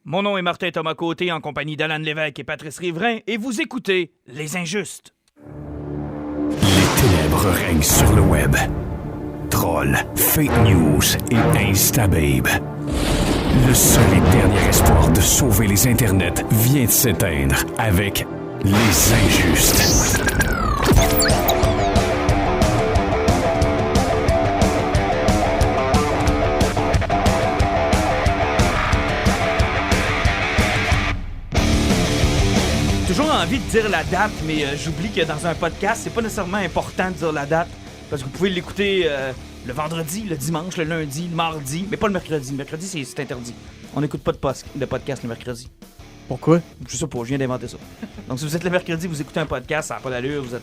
Mon nom est Martin Thomas Côté en compagnie d'Alan Lévesque et Patrice Riverain et vous écoutez Les Injustes. Les ténèbres règnent sur le web. Trolls, fake news et instababe. Le seul et dernier espoir de sauver les internets vient de s'éteindre avec Les Injustes. Toujours envie de dire la date, mais j'oublie que dans un podcast, c'est pas nécessairement important de dire la date parce que vous pouvez l'écouter le vendredi, le dimanche, le lundi, le mardi, mais pas le mercredi. Le mercredi, c'est interdit. On n'écoute pas de podcast le mercredi. Pourquoi? Je sais pas, je viens d'inventer ça. Donc si vous êtes le mercredi, vous écoutez un podcast, ça n'a pas d'allure, vous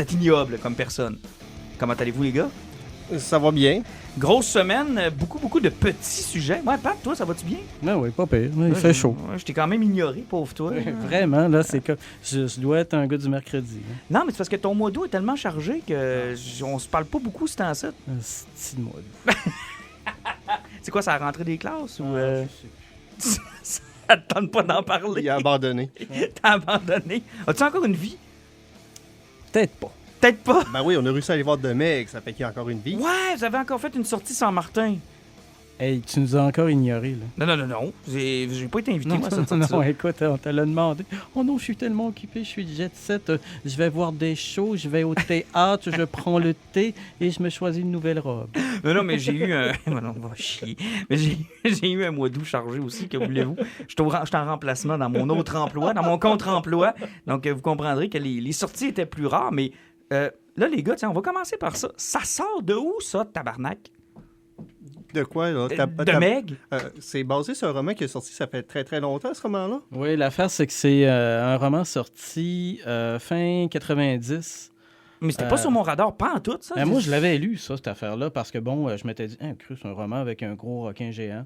êtes ignoble comme personne. Comment allez-vous, les gars? Ça va bien. Grosse semaine, beaucoup de petits sujets. Ouais, Pat, toi, ça va-tu bien? Ben oui, pas pire. Il fait chaud. Ouais, je t'ai quand même ignoré, pauvre toi. Vraiment, là, c'est que je dois être un gars du mercredi. Hein. Non, mais c'est parce que ton mois d'août est tellement chargé que on se parle pas beaucoup ce temps-ci. Un style mois d'août. C'est quoi, ça a rentré des classes ou... Ça te tente pas d'en parler? Il a abandonné. T'as abandonné. As-tu encore une vie? Peut-être pas. Peut-être pas. Ben oui, on a réussi à aller voir de mecs, ça fait qu'il y a encore une vie. Ouais, vous avez encore fait une sortie sans Martin. Hey, tu nous as encore ignorés, là. Non. J'ai pas été invité, moi, à cette sortie-là. Non, écoute, on te l'a demandé. Oh non, je suis tellement occupé, je suis jet set. Je vais voir des shows, je vais au théâtre, je prends le thé et je me choisis une nouvelle robe. Non, mais j'ai eu un... non, on va chier. Mais j'ai eu un mois d'août chargé aussi, que voulez-vous. Je suis en remplacement dans mon autre emploi, dans mon contre-emploi. Donc, vous comprendrez que les sorties étaient plus rares, mais... là, les gars, tiens, on va commencer par ça. Ça sort de où, ça, tabarnak? De quoi, là? De Meg? C'est basé sur un roman qui est sorti, ça fait très très longtemps, ce roman-là? Oui, l'affaire, c'est que c'est un roman sorti fin 90. Mais c'était pas sur mon radar, pas en tout, ça. Moi, je l'avais lu, ça, cette affaire-là, parce que, bon, je m'étais dit, c'est un roman avec un gros requin géant.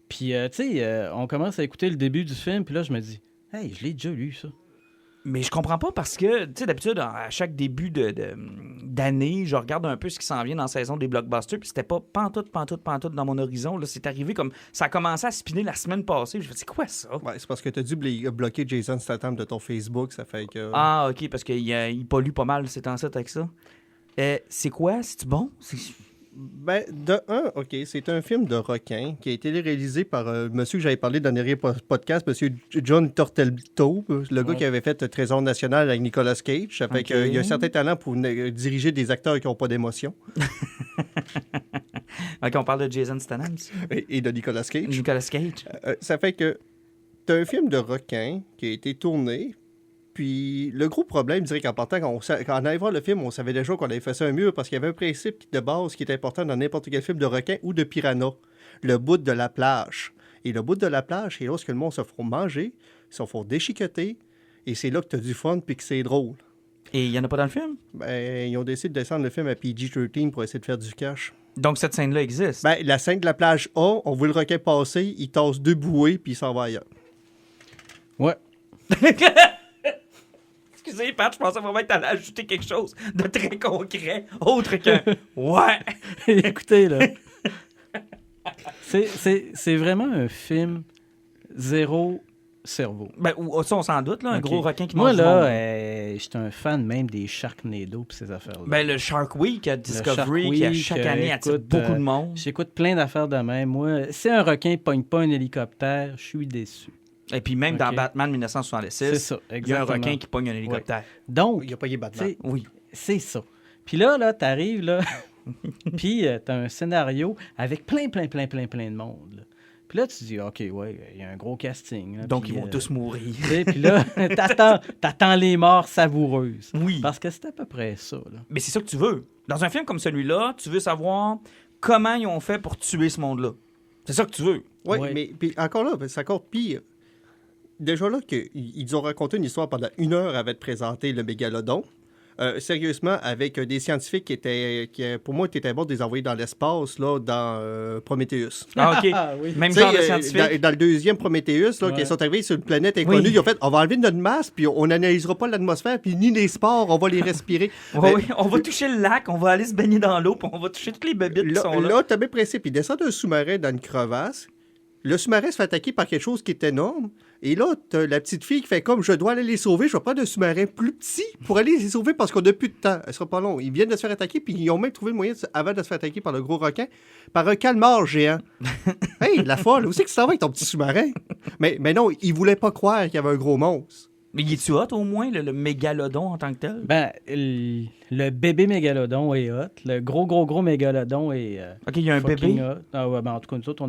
Puis, tu sais, on commence à écouter le début du film, puis là, je me dis, hey, je l'ai déjà lu, ça. Mais je comprends pas parce que, tu sais, d'habitude, à chaque début d'année, je regarde un peu ce qui s'en vient dans la saison des blockbusters, puis c'était pas pantoute dans mon horizon. Là, c'est arrivé comme... Ça a commencé à spinner la semaine passée. Je me suis dit, c'est quoi ça? Ouais, c'est parce que t'as dû bloquer Jason Statham de ton Facebook, ça fait que... Ah, OK, parce qu'il pollue pas mal ces temps-ci avec ça. C'est quoi? C'est-tu bon? Ben, OK, c'est un film de requin qui a été réalisé par monsieur que j'avais parlé dans le dernier podcast, monsieur John Turteltaub, le gars qui avait fait Trésor national avec Nicolas Cage. Ça fait qu'il a un certain talent pour diriger des acteurs qui n'ont pas d'émotion. OK, on parle de Jason Statham. Et de Nicolas Cage. Nicolas Cage. Ça fait que t'as un film de requin qui a été tourné. Puis le gros problème, je dirais qu'en partant, quand on allait voir le film, on savait déjà qu'on avait fait ça un mur parce qu'il y avait un principe de base qui est important dans n'importe quel film de requin ou de piranha. Le bout de la plage. Et le bout de la plage, c'est lorsque le monde se font manger, ils se font déchiqueter, et c'est là que tu as du fun puis que c'est drôle. Et il y en a pas dans le film? Ben, ils ont décidé de descendre le film à PG-13 pour essayer de faire du cash. Donc cette scène-là existe? Ben, la scène de la plage A, on voit le requin passer, il tasse 2 bouées puis il s'en va ailleurs. Ouais. Excusez, Pat, je pensais vraiment que t'allais ajouter quelque chose de très concret, autre que « ouais ». Écoutez, là, c'est vraiment un film zéro cerveau. Ben, ça, on s'en doute, là, un Okay. gros requin qui Moi, mange du là, monde. j'étais un fan même des Sharknado pis ces affaires-là. Ben, le Shark Week à Discovery, Shark qui à Week, chaque année attire écoute, beaucoup de monde. J'écoute plein d'affaires de même. Moi, si un requin pogne pas un hélicoptère, je suis déçu. Et puis même dans Ok. Batman 1966, C'est ça, il y a un exactement. requin qui pogne un hélicoptère. Donc, Il a payé Batman. t'sais, Oui. c'est ça. Puis là, t'arrives, là, puis t'as un scénario avec plein de monde. Là. Puis là, tu dis, OK, ouais, il y a un gros casting. Là, Donc, puis, ils vont tous mourir. Puis là, t'attends les morts savoureuses. Oui. Parce que c'est à peu près ça. Là. Mais c'est ça que tu veux. Dans un film comme celui-là, tu veux savoir comment ils ont fait pour tuer ce monde-là. C'est ça que tu veux. Oui, Ouais. mais puis encore là, c'est encore pire. Déjà là, ils ont raconté une histoire pendant 1 heure avant de présenter le mégalodon. Sérieusement, avec des scientifiques qui pour moi, étaient bons de les envoyer dans l'espace, là, dans Prometheus. Ah, OK. Oui. Même Tu sais, genre de scientifique. dans le deuxième Prometheus, là, Ouais. qui sont arrivés sur une planète inconnue, Oui. ils ont fait, on va enlever notre masse, puis on n'analysera pas l'atmosphère, puis ni les spores, on va les respirer. Oui, oui. On va toucher le lac, on va aller se baigner dans l'eau, puis on va toucher toutes les bébites qui sont là. Là, t'as bien principe. Ils descendent un sous-marin dans une crevasse, Le sous-marin se fait attaquer par quelque chose qui est énorme. Et là, t'as la petite fille qui fait comme, je dois aller les sauver, je vais prendre un sous-marin plus petit pour aller les sauver parce qu'on n'a plus de temps. Elle sera pas long. Ils viennent de se faire attaquer, puis ils ont même trouvé le moyen, avant de se faire attaquer par le gros requin, par un calmar géant. Hey, la folle, où c'est que tu t'en vas avec ton petit sous-marin? Mais non, ils voulaient pas croire qu'il y avait un gros monstre. Mais il est-tu hot, au moins, le mégalodon en tant que tel? Ben, le bébé mégalodon est hot. Le gros mégalodon est OK, il y a un fucking bébé. hot. Ah ouais, ben en tout cas, nous autres,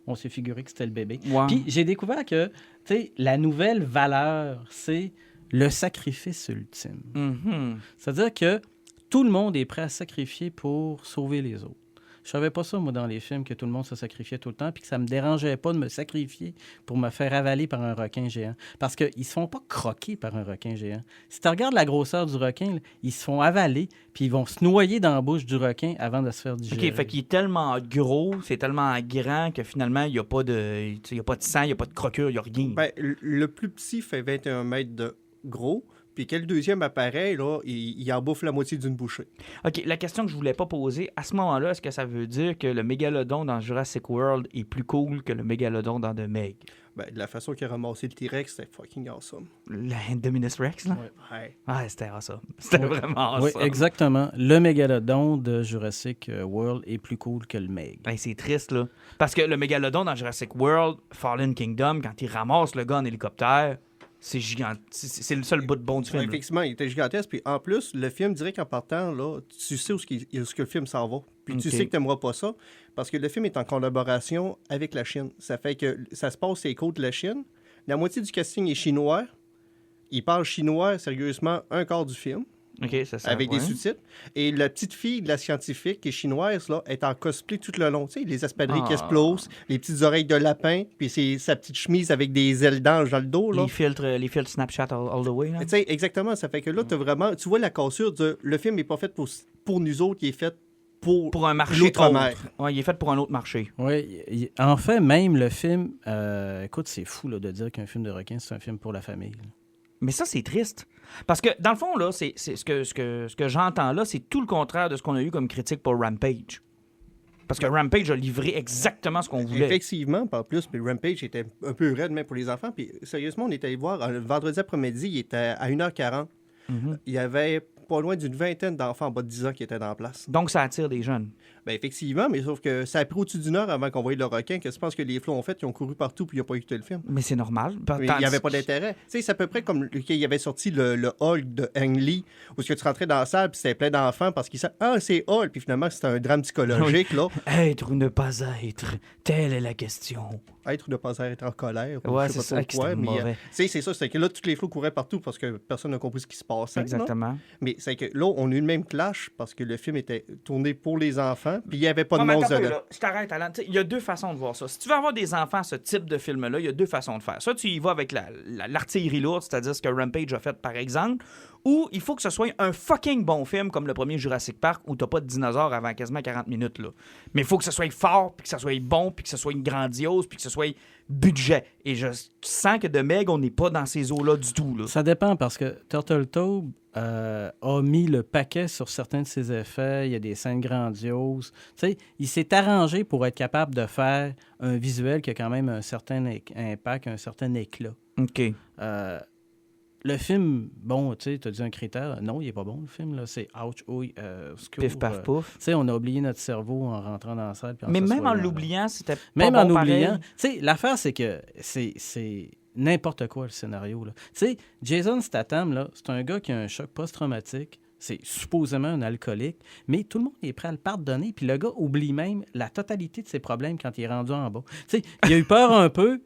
on s'est figuré que c'était le bébé. Ouais. Puis j'ai découvert que, tu sais, la nouvelle valeur, c'est le sacrifice ultime. Mhm. C'est-à-dire que tout le monde est prêt à sacrifier pour sauver les autres. Je savais pas ça, moi, dans les films, que tout le monde se sacrifiait tout le temps, puis que ça me dérangeait pas de me sacrifier pour me faire avaler par un requin géant. Parce qu'ils se font pas croquer par un requin géant. Si tu regardes la grosseur du requin, là, ils se font avaler, puis ils vont se noyer dans la bouche du requin avant de se faire digérer. OK, fait qu'il est tellement gros, c'est tellement grand que finalement, il n'y a pas de sang, il n'y a pas de crocure, il n'y a rien. Ben, le plus petit fait 21 mètres de gros. Puis quel deuxième appareil, là, il en bouffe la moitié d'une bouchée. OK, la question que je voulais pas poser, à ce moment-là, est-ce que ça veut dire que le mégalodon dans Jurassic World est plus cool que le mégalodon dans The Meg? Ben, de la façon qu'il a ramassé le T-Rex, c'était fucking awesome. Le Indominus Rex, là? Ouais. Ah, c'était awesome. C'était vraiment Oui, awesome. exactement. Le mégalodon de Jurassic World est plus cool que le Meg. Ben, c'est triste, là. Parce que le mégalodon dans Jurassic World, Fallen Kingdom, quand il ramasse le gars en hélicoptère, c'est gigant. C'est le seul bout de bon du film. Ouais, là. effectivement, il était gigantesque. Puis en plus, le film dirait qu'en partant, là, tu sais où que le film s'en va. Puis tu Ok. sais que tu n'aimeras pas ça. Parce que le film est en collaboration avec la Chine. Ça fait que ça se passe sur les côtes de la Chine. La moitié du casting est chinois. Ils parlent chinois, sérieusement, un quart du film. OK, ça Avec ouais. des sous-titres. Et la petite fille de la scientifique, qui est chinoise, là, est en cosplay tout le long. Tu sais, les espadrilles qui Ah. explosent, les petites oreilles de lapin, puis sa petite chemise avec des ailes d'ange dans le dos. Là. Les filtres Snapchat all the way. Là. Tu sais, exactement. Ça fait que là, tu vois la cassure de le film n'est pas fait pour nous autres, il est fait pour Pour un marché l'outre-mer. autre. Ouais, il est fait pour un autre marché. Oui, en fait, même le film... écoute, c'est fou là, de dire qu'un film de requin, c'est un film pour la famille. Là. Mais ça, c'est triste. Parce que, dans le fond, là, c'est ce que j'entends là, c'est tout le contraire de ce qu'on a eu comme critique pour Rampage. Parce que Rampage a livré exactement ce qu'on voulait. Effectivement, pas plus. Puis Rampage était un peu raide même pour les enfants. Puis sérieusement, on est allé voir le vendredi après-midi, il était à 1h40. Mhm. Il y avait pas loin d'une vingtaine d'enfants en bas de 10 ans qui étaient en place. Donc, ça attire des jeunes. Ben effectivement, mais sauf que ça a pris au-dessus d'une heure avant qu'on voie le requin, que je pense que les flots ont fait, ils ont couru partout puis ils n'ont pas écouté le film. Mais c'est normal. Mais il n'y avait pas d'intérêt. Tu sais, c'est à peu près comme qu'il y avait sorti le Hulk de Ang Lee, où tu rentrais dans la salle puis c'était plein d'enfants parce qu'ils disaient « Ah, c'est Hulk! » Puis finalement, c'était un drame psychologique, là. Être ou ne pas être, telle est la question. Être ou ne pas être en colère. ou Ouais, je sais c'est pas ça trop qui quoi, était mais mauvais. tu sais, c'est ça, c'est que là, tous les flots couraient partout parce que personne n'a compris ce qui se passait. là. Exactement. Mais c'est que là, on a eu le même clash parce que le film était tourné pour les enfants, puis il n'y avait pas de Ouais, mais monstre attends un peu, dedans. là. Je t'arrête, Alan. Tu sais, il y a deux façons de voir ça. Si tu veux avoir des enfants, ce type de film-là, il y a deux façons de faire. Soit tu y vas avec l'artillerie lourde, c'est-à-dire ce que Rampage a fait, par exemple, ou il faut que ce soit un fucking bon film comme le premier Jurassic Park où t'as pas de dinosaures avant quasiment 40 minutes. Là. Mais il faut que ce soit fort, puis que ce soit bon, puis que ce soit grandiose, puis que ce soit budget. Et je sens que de Meg, on n'est pas dans ces eaux-là du tout. Là. Ça dépend parce que Turtletaube a mis le paquet sur certains de ses effets. Il y a des scènes grandioses. Tu sais, il s'est arrangé pour être capable de faire un visuel qui a quand même un certain impact, un certain éclat. OK. Le film, bon, tu sais, tu as dit un critère. Non, il n'est pas bon, le film. Là. C'est ouch, ouille, secours, Pif, paf, pouf. Tu sais, on a oublié notre cerveau en rentrant dans la salle. Puis en Mais même en s'assoyant, là. l'oubliant, c'était pas Même bon en pareil. oubliant. Tu sais, l'affaire, c'est que c'est n'importe quoi, le scénario. Tu sais, Jason Statham, là, c'est un gars qui a un choc post-traumatique. C'est supposément un alcoolique, mais tout le monde est prêt à le pardonner. Puis le gars oublie même la totalité de ses problèmes quand il est rendu en bas. Tu sais, il a eu peur un peu,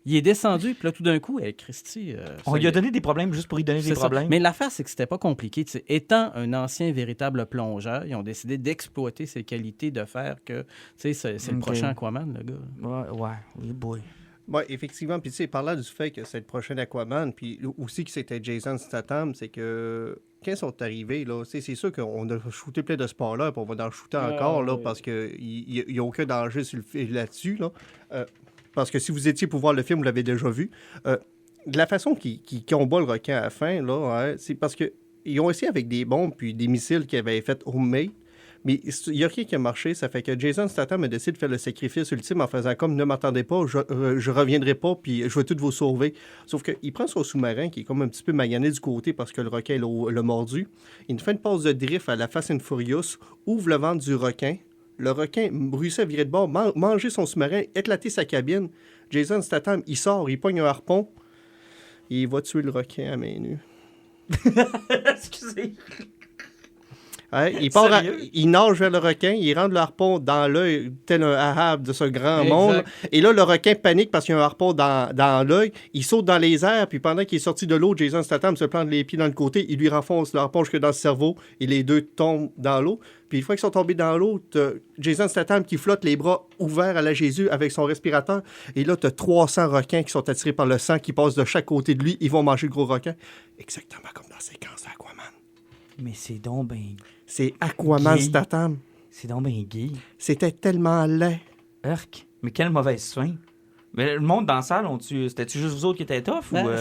il est descendu, puis là, tout d'un coup, Christy... On lui a donné des problèmes juste pour lui donner des c'est ça. problèmes. Mais l'affaire, c'est que c'était pas compliqué. Tu sais, étant un ancien véritable plongeur, ils ont décidé d'exploiter ses qualités, de faire que, tu sais, c'est le Ok. prochain Aquaman, le gars. Ouais, oui, boy. Oui, effectivement. Puis, tu sais, parlant du fait que c'est le prochain Aquaman, puis aussi que c'était Jason Statham, c'est que quand ils sont arrivés, là, c'est sûr qu'on a shooté plein de spoilers, puis on va en shooter encore, là, oui. parce qu'il n'y a aucun danger là-dessus, là. Parce que si vous étiez pour voir le film, vous l'avez déjà vu. De la façon qu'ils combat le requin à la fin, là, c'est parce qu'ils ont essayé avec des bombes puis des missiles qu'ils avaient fait homemade. Mais il n'y a rien qui a marché. Ça fait que Jason Statham a décidé de faire le sacrifice ultime en faisant comme « Ne m'attendez pas, je reviendrai pas, puis je vais tout vous sauver. » Sauf qu'il prend son sous-marin qui est comme un petit peu magané du côté parce que le requin l'a mordu. Il fait une passe de drift à la Fast and Furious, ouvre le ventre du requin. Le requin réussit à virer de bord, manger son sous-marin, éclater sa cabine. Jason Statham, il sort, il pogne un harpon. Et il va tuer le requin à main nue. Excusez. Ouais, il nage vers le requin, il rentre le harpon dans l'œil, tel un Ahab de ce grand monde. Et là, le requin panique parce qu'il y a un harpon dans l'œil. Il saute dans les airs, puis pendant qu'il est sorti de l'eau, Jason Statham se plante les pieds dans le côté. Il lui renfonce le harpon jusque dans le cerveau et les deux tombent dans l'eau. Puis une fois qu'ils sont tombés dans l'eau, t'as Jason Statham qui flotte les bras ouverts à la Jésus avec son respirateur. Et là, tu as 300 requins qui sont attirés par le sang, qui passent de chaque côté de lui. Ils vont manger le gros requin. Exactement comme dans la séquence d'Aquaman. Mais c'est donc ben... C'est Aquaman Gay. Statham. C'est donc ben gay. C'était tellement laid. Urk. Mais quelle mauvaise fin. Mais le monde dans la salle, c'était-tu juste vous autres qui étaient tough? Ben, ou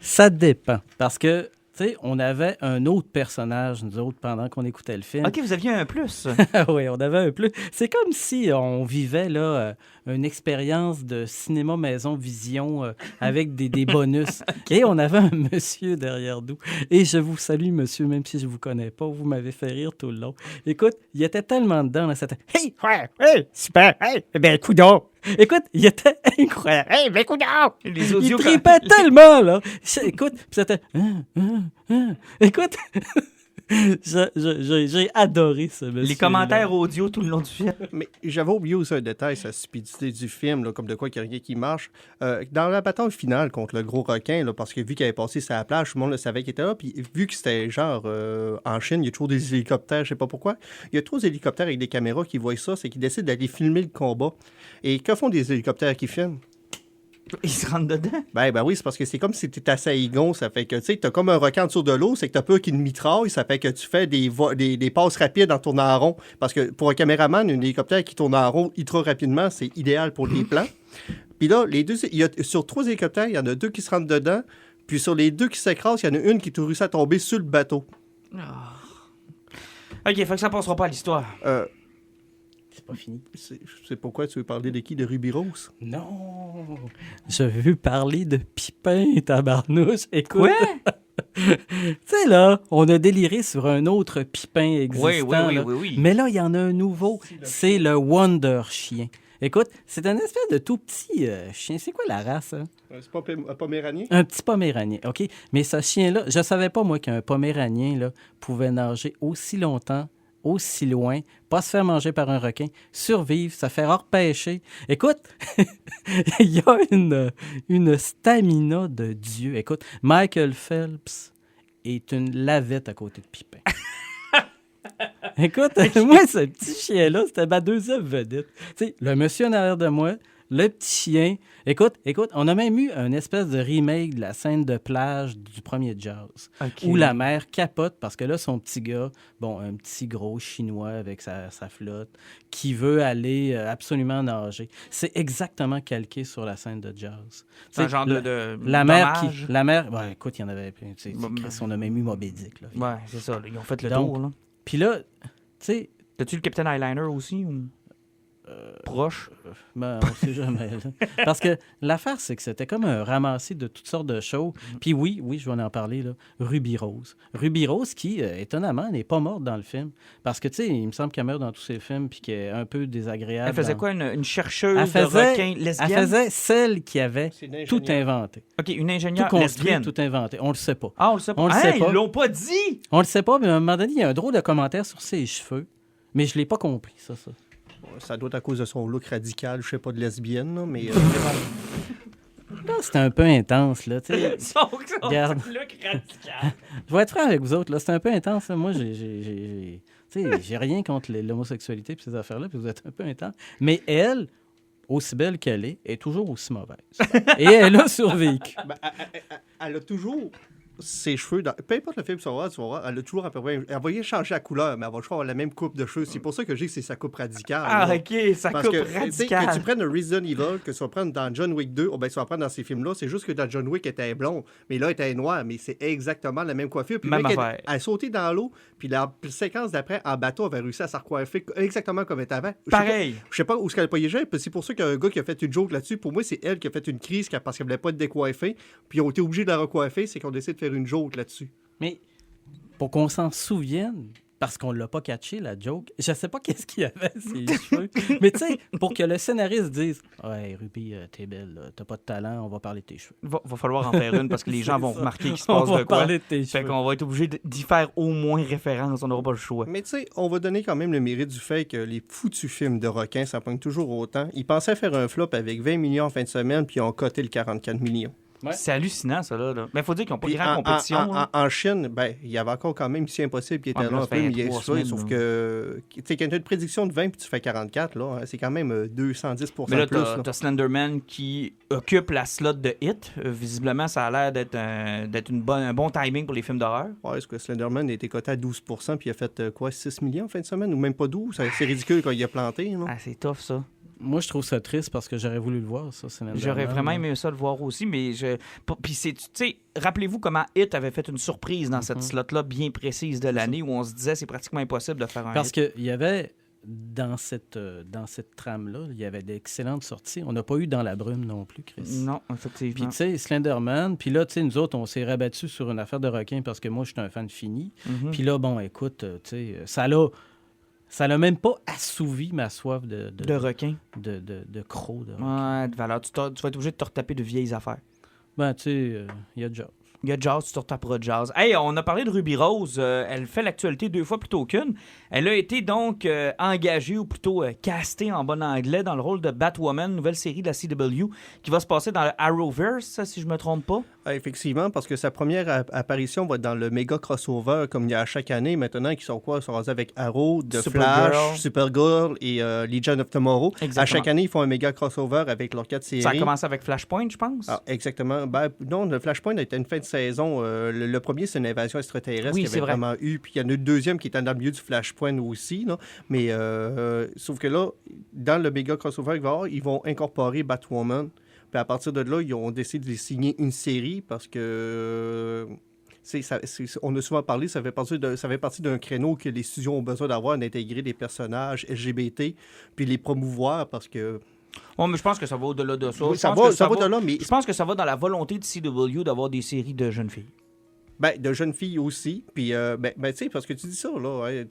ça dépend. Parce que, tu sais, on avait un autre personnage, nous autres, pendant qu'on écoutait le film. OK, vous aviez un plus. Oui, on avait un plus. C'est comme si on vivait là une expérience de cinéma maison vision avec des bonus. Et on avait un monsieur derrière nous. Et je vous salue, monsieur, même si je vous connais pas. Vous m'avez fait rire tout le long. Écoute, il était tellement dedans. Là, c'était « Hey, ouais, super, hey, ben, coudonc! » Écoute, il était incroyable. « Hey, ben, coudonc! » Les Il audios... tripait tellement, là. Écoute, puis c'était... Écoute... J'ai adoré ce monsieur. Les commentaires audio tout le long du film. Mais j'avais oublié aussi un détail, sa stupidité du film, là, comme de quoi qu'il n'y a rien qui marche. Dans la bataille finale contre le gros requin, là, parce que vu qu'il avait passé sa plage, tout le monde le savait qu'il était là, puis vu que c'était genre en Chine, il y a toujours des hélicoptères, je sais pas pourquoi. Il y a trop d'hélicoptères avec des caméras qui voient ça, c'est qu'ils décident d'aller filmer le combat. Et que font des hélicoptères qui filment? Ils se rentrent dedans. Ben oui, c'est parce que c'est comme si tu étais à Saigon. Ça fait que, tu sais, t'as comme un requin en dessous de l'eau, c'est que t'as peur qu'il te mitraille. Ça fait que tu fais des passes rapides en tournant en rond. Parce que pour un caméraman, un hélicoptère qui tourne en rond ultra rapidement, c'est idéal pour les plans. Puis là, sur 3 hélicoptères, il y en a 2 qui se rentrent dedans. Puis sur les 2 qui s'écrasent, il y en a une qui réussit à tomber sur le bateau. OK, fait que ça passera pas à l'histoire. C'est pas fini. C'est pourquoi tu veux parler de qui? De Ruby Rose? Non! Je veux parler de Pipin, tabarnouche. Écoute! Tu sais, là, on a déliré sur un autre Pipin existant. Oui. Mais là, il y en a un nouveau. C'est le Wonder Chien. Écoute, c'est un espèce de tout petit chien. C'est quoi la race, hein? C'est pas un poméranien? Un petit poméranien, OK? Mais ce chien-là, je savais pas, moi, qu'un poméranien là, pouvait nager aussi longtemps, aussi loin, pas se faire manger par un requin, survivre, se faire repêcher. Écoute, il y a une stamina de Dieu. Écoute, Michael Phelps est une lavette à côté de Pipin. Écoute, moi, ce petit chien-là, c'était ma deuxième vedette. Tu sais, le monsieur en arrière de moi, le petit chien. Écoute, on a même eu une espèce de remake de la scène de plage du premier Jaws. Okay. Où la mère capote parce que là, son petit gars, bon, un petit gros chinois avec sa flotte, qui veut aller absolument nager. C'est exactement calqué sur la scène de Jaws. C'est un genre de la mère dommage. La mère, ouais, écoute, il y en avait. On a même eu Moby Dick. Là. Ouais, c'est ça. Là, ils ont fait le Donc, tour. Là. Puis là, tu sais. T'as-tu le Captain Eyeliner aussi? Ou... Proche? Ben, on sait jamais. Là. Parce que l'affaire, c'est que c'était comme un ramassis de toutes sortes de choses. Puis oui, je vais en parler, là. Ruby Rose. Ruby Rose qui, étonnamment, n'est pas morte dans le film. Parce que, tu sais, il me semble qu'elle meurt dans tous ses films puis qu'elle est un peu désagréable. Elle faisait quoi? Une chercheuse de requins lesbienne? Elle faisait celle qui avait tout inventé. OK, une ingénieure tout construit, lesbienne. tout inventé. On le sait pas. Ah, on le sait pas. On le sait pas. Ils l'ont pas dit! On le sait pas, mais à un moment donné, il y a un drôle de commentaire sur ses cheveux. Mais je l'ai pas compris, ça. Ça doit être à cause de son look radical, je sais pas, de lesbienne, là, mais... Là, c'était un peu intense, là, tu sais. Regarde. Look radical. Je vais être franc avec vous autres, là, c'était un peu intense. Là. Moi, j'ai rien contre l'homosexualité et ces affaires-là, puis vous êtes un peu intense. Mais elle, aussi belle qu'elle est toujours aussi mauvaise. Et elle a survécu. Ben, elle a toujours ses cheveux, peu importe le film que tu vas voir, elle a toujours à peu près... Elle va y changer la couleur, mais elle va toujours avoir la même coupe de cheveux. C'est pour ça que j'ai que c'est sa coupe radicale. Ah, là. OK, ça Parce coupe que, tu sais, que radical. tu prennes un Resident Evil, que tu vas prendre dans John Wick 2, ou bien tu vas prendre dans ces films-là, c'est juste que dans John Wick, elle était blonde, mais là, elle était noire, mais c'est exactement la même coiffure. Puis Même mec, affaire. elle a sauté dans l'eau, puis la séquence d'après, en bateau, elle avait réussi à se recoiffer exactement comme elle était avant. Pareil. Je sais pas où est-ce qu'elle a pas y puis c'est pour ça qu'il y a un gars qui a fait une joke là-dessus. Pour moi, c'est elle qui a fait une crise parce qu'elle voulait pas être décoiffée, puis ils ont été obligés de la recoiffer, c'est qu'on décide de faire une joke là-dessus. Mais pour qu'on s'en souvienne, parce qu'on l'a pas catché, la joke, je sais pas qu'est-ce qu'il y avait, ses cheveux. Mais tu sais, pour que le scénariste dise « Ouais, Ruby, t'es belle, là. T'as pas de talent, on va parler de tes cheveux. » Va falloir en faire une parce que les gens vont ça. remarquer qu'il se On passe va de quoi. parler de tes Fait cheveux. qu'on va être obligé d'y faire au moins référence. On n'aura pas le choix. Mais tu sais, on va donner quand même le mérite du fait que les foutus films de requins, ça pogne toujours autant. Ils pensaient faire un flop avec 20 millions en fin de semaine, puis ils ont coté le 44 millions. Ouais. C'est hallucinant, ça, là. Mais il faut dire qu'ils n'ont pas Puis grand compétition. hein. en Chine, ben, il y avait encore quand même Mission Impossible qui était Ouais, mais là là, un ça peu, fait mais il y a 3 ça, semaines, sauf là. que, tu sais, quand tu as une prédiction de 20 puis tu fais 44, là, hein, c'est quand même 210% Mais là, plus. là. t'as Slenderman qui occupe la slot de Hit. Visiblement, ça a l'air d'être un bon timing pour les films d'horreur. Ouais, est-ce que Slenderman a été coté à 12% puis il a fait quoi, 6 millions en fin de semaine, ou même pas 12? C'est ridicule quand il a planté. Là. Ah, c'est tough, ça. Moi, je trouve ça triste parce que j'aurais voulu le voir, ça. J'aurais vraiment aimé ça le voir aussi, mais puis tu sais, rappelez-vous comment Hit avait fait une surprise dans cette slot-là bien précise de l'année où on se disait c'est pratiquement impossible de faire un Parce hit. qu'il y avait, dans cette trame-là, il y avait d'excellentes sorties. On n'a pas eu Dans la brume non plus, Chris. Non, Puis, effectivement. tu sais, Slenderman, puis là, tu sais, nous autres, on s'est rabattus sur une affaire de requin parce que moi, je suis un fan fini. Mhm. Puis là, bon, écoute, tu sais, ça l'a même pas assouvi ma soif De requin. de crocs. De requin. Ouais, de valeur. Tu vas être obligé de te retaper de vieilles affaires. Ben, tu sais, il y a déjà. Il y a Jazz, tu te retaperas de Jazz. Hey, on a parlé de Ruby Rose. Elle fait l'actualité 2 fois plutôt qu'une. Elle a été donc engagée, ou plutôt castée en bon anglais, dans le rôle de Batwoman, nouvelle série de la CW, qui va se passer dans le Arrowverse, ça, si je me trompe pas. Ah, effectivement, parce que sa première apparition va être dans le méga crossover, comme il y a à chaque année. Maintenant, qui sont quoi? Ils sont rendus avec Arrow, The Supergirl. Flash, Supergirl et Legion of Tomorrow. Exactement. À chaque année, ils font un méga crossover avec leurs 4 séries. Ça a commencé avec Flashpoint, je pense. Ah, exactement. Ben, non, le Flashpoint a été une fin de saison. Le premier, c'est une invasion extraterrestre Oui, qu'il y c'est avait vrai. vraiment eu. Puis il y en a eu le deuxième qui était dans le milieu du Flashpoint aussi. Là. Mais sauf que là, dans le méga crossover qu'il va y avoir, ils vont incorporer Batwoman. Puis à partir de là, ils ont décidé de signer une série parce que... on a souvent parlé, ça fait partie d'un créneau que les studios ont besoin d'avoir, d'intégrer des personnages LGBT, puis les promouvoir parce que... Oh, mais je pense que ça va au-delà de ça. Oui, Je ça pense va, que ça va de là, mais Je pense que ça va dans la volonté de CW d'avoir des séries de jeunes filles. ben, de jeunes filles aussi. Puis, tu sais, parce que tu dis ça, là, hein,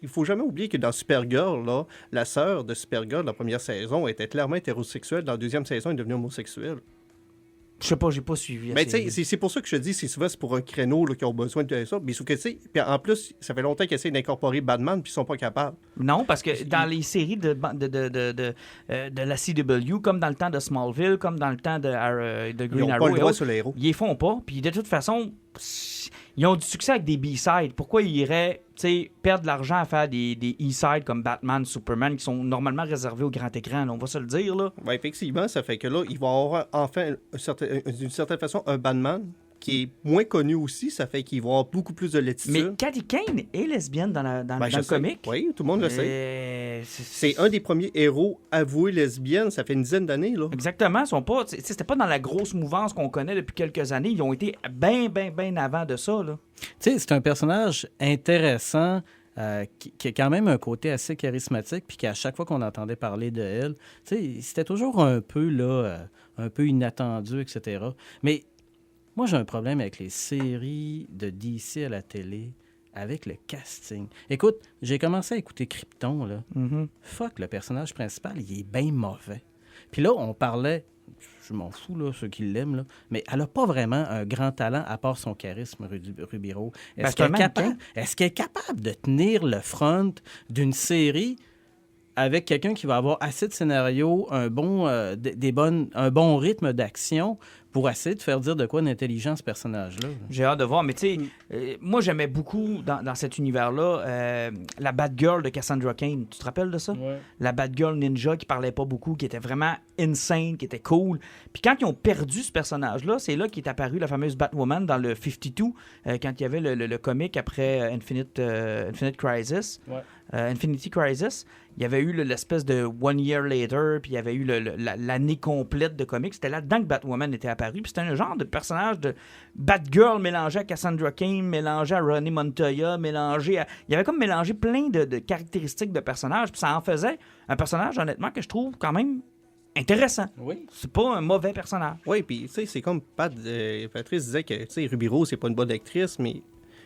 il faut jamais oublier que dans Supergirl, là, la sœur de Supergirl, la première saison, était clairement hétérosexuelle. Dans la deuxième saison, elle est devenue homosexuelle. Je sais pas, j'ai pas suivi. Mais tu sais, c'est pour ça que je te dis, c'est souvent c'est pour un créneau là, qui ont besoin de ça. Mais sauf que, tu sais, puis en plus, ça fait longtemps qu'ils essaient d'incorporer Batman, puis ils sont pas capables. Non, parce que dans les séries de la CW, comme dans le temps de Smallville, comme dans le temps de Ils Green n'ont Arrow, pas le et droit autres, sur les héros. ils les font pas. Puis de toute façon, ils ont du succès avec des B-sides. Pourquoi ils iraient perdre de l'argent à faire des E-sides comme Batman, Superman, qui sont normalement réservés au grand écran, là, on va se le dire, là. Ben, effectivement, ça fait que là, ils vont avoir enfin, d'une certaine façon, un Batman qui est moins connu aussi. Ça fait qu'ils vont avoir beaucoup plus de Mais latitude. Cathy Kane est lesbienne dans Ben, je le sais. comic. Oui, tout le monde le sait. C'est un des premiers héros avoués lesbiennes. Ça fait une dizaine d'années, là. Exactement. Ils sont pas, c'était pas dans la grosse mouvance qu'on connaît depuis quelques années. Ils ont été bien avant de ça, là. Tu sais, c'est un personnage intéressant qui a quand même un côté assez charismatique, puis qu'à chaque fois qu'on entendait parler de elle, tu sais, c'était toujours un peu, là, un peu inattendu, etc. Mais moi, j'ai un problème avec les séries de DC à la télé, avec le casting. Écoute, j'ai commencé à écouter Krypton, là. Fuck, le personnage principal, il est bien mauvais. Puis là, on parlait, je m'en fous, là, ceux qui l'aiment, là, mais elle n'a pas vraiment un grand talent à part son charisme, Ruby Rose. Est-ce qu'elle est capable de tenir le front d'une série avec quelqu'un qui va avoir assez de scénario, un bon rythme d'action pour essayer de faire dire de quoi d'intelligent ce personnage-là. J'ai hâte de voir, mais tu sais, moi j'aimais beaucoup dans cet univers-là la Batgirl de Cassandra Cain. Tu te rappelles de ça? Ouais. La Batgirl ninja qui parlait pas beaucoup, qui était vraiment insane, qui était cool. Puis quand ils ont perdu ce personnage-là, c'est là qu'est apparue la fameuse Batwoman dans le 52, quand il y avait le comic après Infinite Crisis. Ouais. Infinity Crisis, il y avait eu l'espèce de One Year Later, puis il y avait eu l'année complète de comics. C'était là-dedans que Batwoman était apparue. Puis c'était un genre de personnage de Batgirl mélangé à Cassandra Cain, mélangé à Ronnie Montoya, mélangé à... Il y avait comme mélangé plein de caractéristiques de personnages. Puis ça en faisait un personnage, honnêtement, que je trouve quand même intéressant. Oui. C'est pas un mauvais personnage. Oui, puis tu sais, c'est comme Patrice disait que, tu sais, Ruby Rose, c'est pas une bonne actrice, mais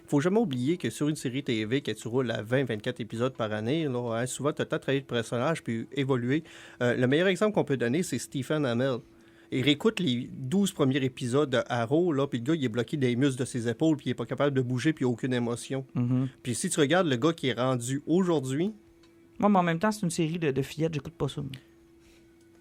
faut jamais oublier que sur une série TV, que tu roules à 20-24 épisodes par année, là, hein, souvent, tu as le temps de travailler le personnage puis évoluer. Le meilleur exemple qu'on peut donner, c'est Stephen Amell. Il réécoute les 12 premiers épisodes de Arrow, là, puis le gars, il est bloqué des muscles de ses épaules, puis il est pas capable de bouger, puis il n'a aucune émotion. Mm-hmm. Puis si tu regardes le gars qui est rendu aujourd'hui... Moi, mais en même temps, c'est une série de fillettes, j'écoute pas ça. Moi.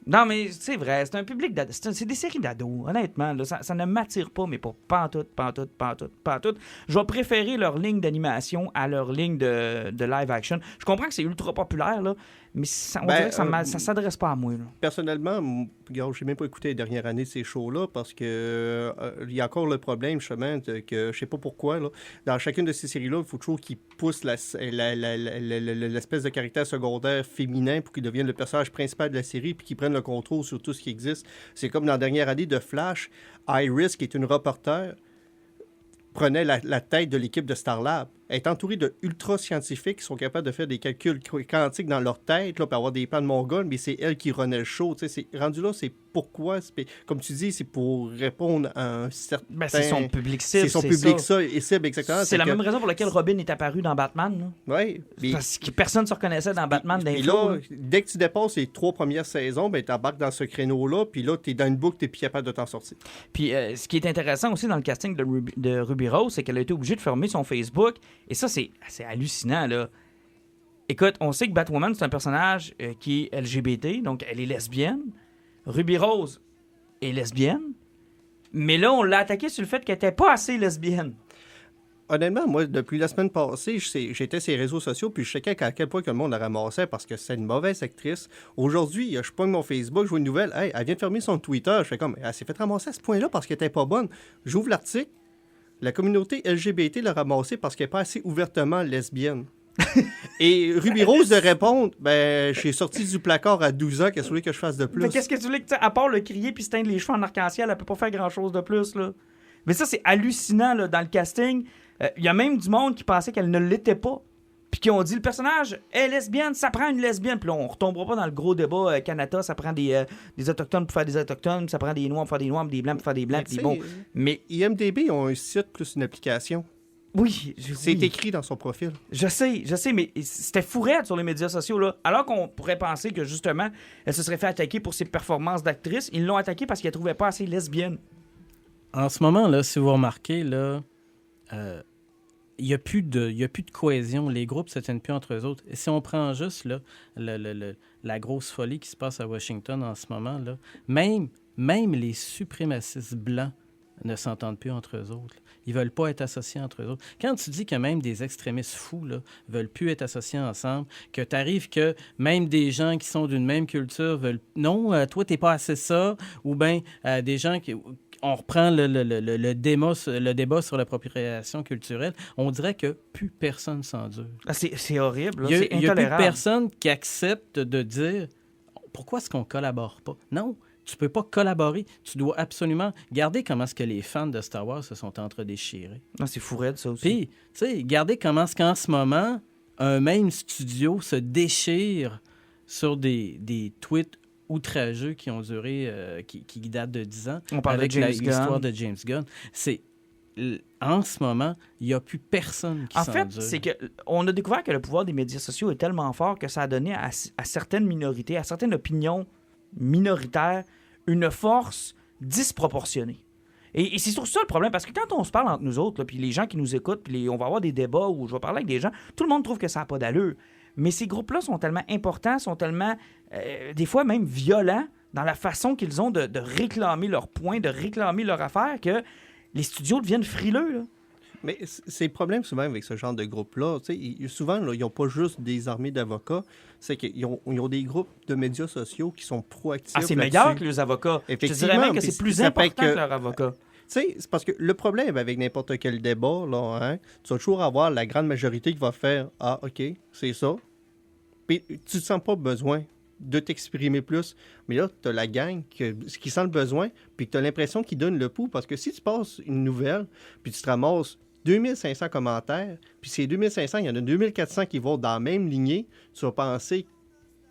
Non, mais c'est vrai, c'est un public d'ados. C'est des séries d'ados, honnêtement. Là, ça ne m'attire pas, mais pas pantoute. Je vais préférer leur ligne d'animation à leur ligne de live action. Je comprends que c'est ultra populaire, là, mais on dirait que ça s'adresse pas à moi. Là. Personnellement, regarde, je n'ai même pas écouté les dernières années de ces shows-là parce que il y a encore le problème, justement, que je sais pas pourquoi. Là, dans chacune de ces séries-là, il faut toujours qu'ils poussent l'espèce de caractère secondaire féminin pour qu'il devienne le personnage principal de la série puis qu'ils prennent le contrôle sur tout ce qui existe. C'est comme dans la dernière année de Flash, Iris, qui est une reporter, prenait la tête de l'équipe de Starlab. Elle est entourée de ultra-scientifiques qui sont capables de faire des calculs quantiques dans leur tête, là, pour avoir des plans de mongols, mais c'est elle qui renait le show. Rendu là, c'est pourquoi, comme tu dis, c'est pour répondre à un certain... Ben, c'est son public cible. C'est son public cible, exactement. C'est la même raison pour laquelle Robin est apparu dans Batman. Oui. Parce que personne ne se reconnaissait dans Batman. Et là, dès que tu dépasses les 3 premières saisons, ben, tu embarques dans ce créneau-là, puis là, tu es dans une boucle, tu n'es plus capable de t'en sortir. Puis ce qui est intéressant aussi dans le casting de Ruby Rose, c'est qu'elle a été obligée de fermer son Facebook. Et ça, c'est hallucinant, là. Écoute, on sait que Batwoman, c'est un personnage qui est LGBT, donc elle est lesbienne. Ruby Rose est lesbienne. Mais là, on l'a attaqué sur le fait qu'elle n'était pas assez lesbienne. Honnêtement, moi, depuis la semaine passée, j'étais sur les réseaux sociaux, puis je sais à quel point que le monde la ramassait parce que c'est une mauvaise actrice. Aujourd'hui, je pogne mon Facebook, je vois une nouvelle, hey, elle vient de fermer son Twitter. Je fais comme, elle s'est fait ramasser à ce point-là parce qu'elle n'était pas bonne. J'ouvre l'article. La communauté LGBT l'a ramassée parce qu'elle n'est pas assez ouvertement lesbienne. Et Ruby Rose de répondre, ben, je suis sorti du placard à 12 ans, qu'est-ce que tu voulais que je fasse de plus? Mais qu'est-ce que tu voulais que, à part le crier puis se teindre les cheveux en arc-en-ciel, elle peut pas faire grand-chose de plus, là. Mais ça, c'est hallucinant, là, dans le casting. Il y a même du monde qui pensait qu'elle ne l'était pas. Puis qui ont dit, le personnage est lesbienne, ça prend une lesbienne. Puis là, on retombera pas dans le gros débat Canada, ça prend des Autochtones pour faire des Autochtones, ça prend des Noirs pour faire des Noirs, des Blancs pour faire des Blancs, puis bon. Mais IMDb ont un site plus une application. Oui. C'est écrit dans son profil. Je sais, mais c'était fourrette sur les médias sociaux, là. Alors qu'on pourrait penser que, justement, elle se serait fait attaquer pour ses performances d'actrice, ils l'ont attaquée parce qu'elle trouvait pas assez lesbienne. En ce moment, là, si vous remarquez, là... il n'y a plus de cohésion. Les groupes ne se tiennent plus entre eux autres. Et si on prend juste là, la grosse folie qui se passe à Washington en ce moment, là, même les suprémacistes blancs ne s'entendent plus entre eux autres. Ils ne veulent pas être associés entre eux autres. Quand tu dis que même des extrémistes fous ne veulent plus être associés ensemble, que tu arrives que même des gens qui sont d'une même culture veulent... Non, toi, tu n'es pas assez ça. Ou bien des gens qui... On reprend le débat sur l'appropriation culturelle. On dirait que plus personne s'endure. Ah, c'est horrible. Il c'est n'y a plus intolérable. personne qui accepte de dire pourquoi est-ce qu'on ne collabore pas. Non, tu ne peux pas collaborer. Tu dois absolument garder comment est-ce que les fans de Star Wars se sont entre-déchirés. Non, c'est fourette, ça aussi. Puis, tu sais, garder comment est-ce qu'en ce moment, un même studio se déchire sur des tweets outrageux qui ont duré, qui datent de 10 ans. On parle avec de James l'histoire Gunn. de James Gunn. En ce moment, il n'y a plus personne qui s'endure. En fait, c'est qu'on a découvert que le pouvoir des médias sociaux est tellement fort que ça a donné à certaines minorités, à certaines opinions minoritaires, une force disproportionnée. Et c'est surtout ça le problème, parce que quand on se parle entre nous autres, puis les gens qui nous écoutent, puis on va avoir des débats où je vais parler avec des gens, tout le monde trouve que ça n'a pas d'allure. Mais ces groupes-là sont tellement importants, sont tellement, des fois même violents, dans la façon qu'ils ont de réclamer leurs points, de réclamer leur affaire, que les studios deviennent frileux, là. Mais c'est le problème souvent avec ce genre de groupe-là. Souvent, là, ils n'ont pas juste des armées d'avocats. C'est qu'ils ont des groupes de médias sociaux qui sont proactifs. Ah, c'est là-dessus. meilleur que les avocats. Je dirais même que c'est plus important que leurs avocats. C'est parce que le problème avec n'importe quel débat, là, hein, tu vas toujours avoir la grande majorité qui va faire « Ah, OK, c'est ça ». Puis tu ne sens pas besoin de t'exprimer plus. Mais là, tu as la gang qui sent le besoin, puis tu as l'impression qu'ils donnent le pouls. Parce que si tu passes une nouvelle, puis tu te ramasses 2500 commentaires, puis ces 2500, il y en a 2400 qui vont dans la même lignée, tu vas penser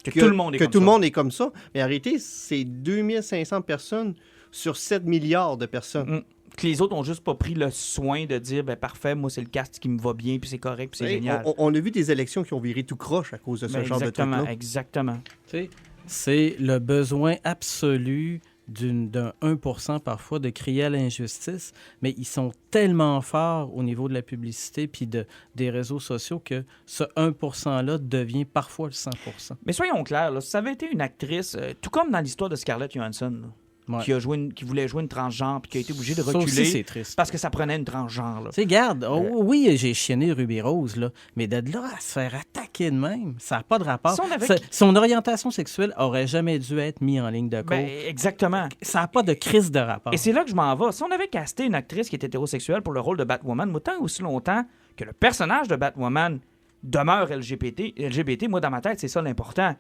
que tout le monde est que comme tout ça. le monde est comme ça. Mais en réalité, c'est 2500 personnes sur 7 milliards de personnes. Que les autres ont juste pas pris le soin de dire ben parfait, moi c'est le cast qui me va bien, puis c'est correct, puis c'est génial. On a vu des élections qui ont viré tout croche à cause de ce genre de truc-là. Exactement. Tu sais, c'est le besoin absolu d'un 1% parfois de crier à l'injustice, mais ils sont tellement forts au niveau de la publicité puis des réseaux sociaux que ce 1%-là devient parfois le 100%. Mais soyons clairs, là, si ça avait été une actrice, tout comme dans l'histoire de Scarlett Johansson, là, Ouais. qui voulait jouer une transgenre puis qui a été obligée de Ça aussi, reculer c'est triste. parce que ça prenait une transgenre. Là. Tu sais, garde, oui, j'ai chienné Ruby Rose, là, mais de là à se faire attaquer de même, ça n'a pas de rapport. Si on avait- Son orientation sexuelle aurait jamais dû être mise en ligne de compte. Ben, exactement. Ça n'a pas de crise de rapport. Et c'est là que je m'en vais. Si on avait casté une actrice qui était hétérosexuelle pour le rôle de Batwoman, moi, tant et aussi longtemps que le personnage de Batwoman demeure LGBT, moi, dans ma tête, c'est ça l'important.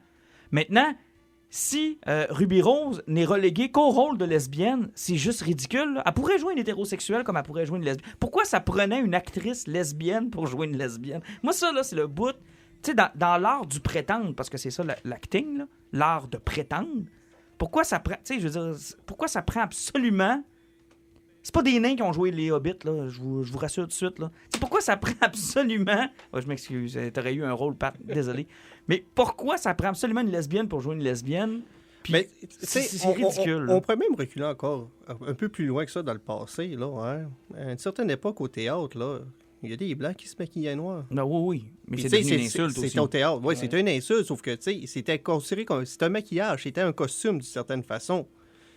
Maintenant, si Ruby Rose n'est reléguée qu'au rôle de lesbienne, c'est juste ridicule. Là. Elle pourrait jouer une hétérosexuelle comme elle pourrait jouer une lesbienne. Pourquoi ça prenait une actrice lesbienne pour jouer une lesbienne? Moi, ça, là, c'est le bout. Tu sais, dans l'art du prétendre, parce que c'est ça l'acting, là, l'art de prétendre, pourquoi ça prend... Tu sais, je veux dire, pourquoi ça prend absolument... C'est pas des nains qui ont joué les Hobbits, là, je vous rassure tout de suite. Là. C'est pourquoi ça prend absolument... Oh, je m'excuse, t'aurais eu un rôle, Pat, désolé. Mais pourquoi ça prend absolument une lesbienne pour jouer une lesbienne? Puis Mais c'est ridicule. On pourrait même reculer encore un peu plus loin que ça dans le passé. Là, hein. À une certaine époque, au théâtre, là, il y a des Blancs qui se maquillaient noirs. Non, oui. Mais Puis, c'est tu sais, devenu une insulte aussi. C'était au théâtre. Oui, c'était une insulte, sauf que c'était considéré comme... C'était un maquillage, c'était un costume d'une certaine façon.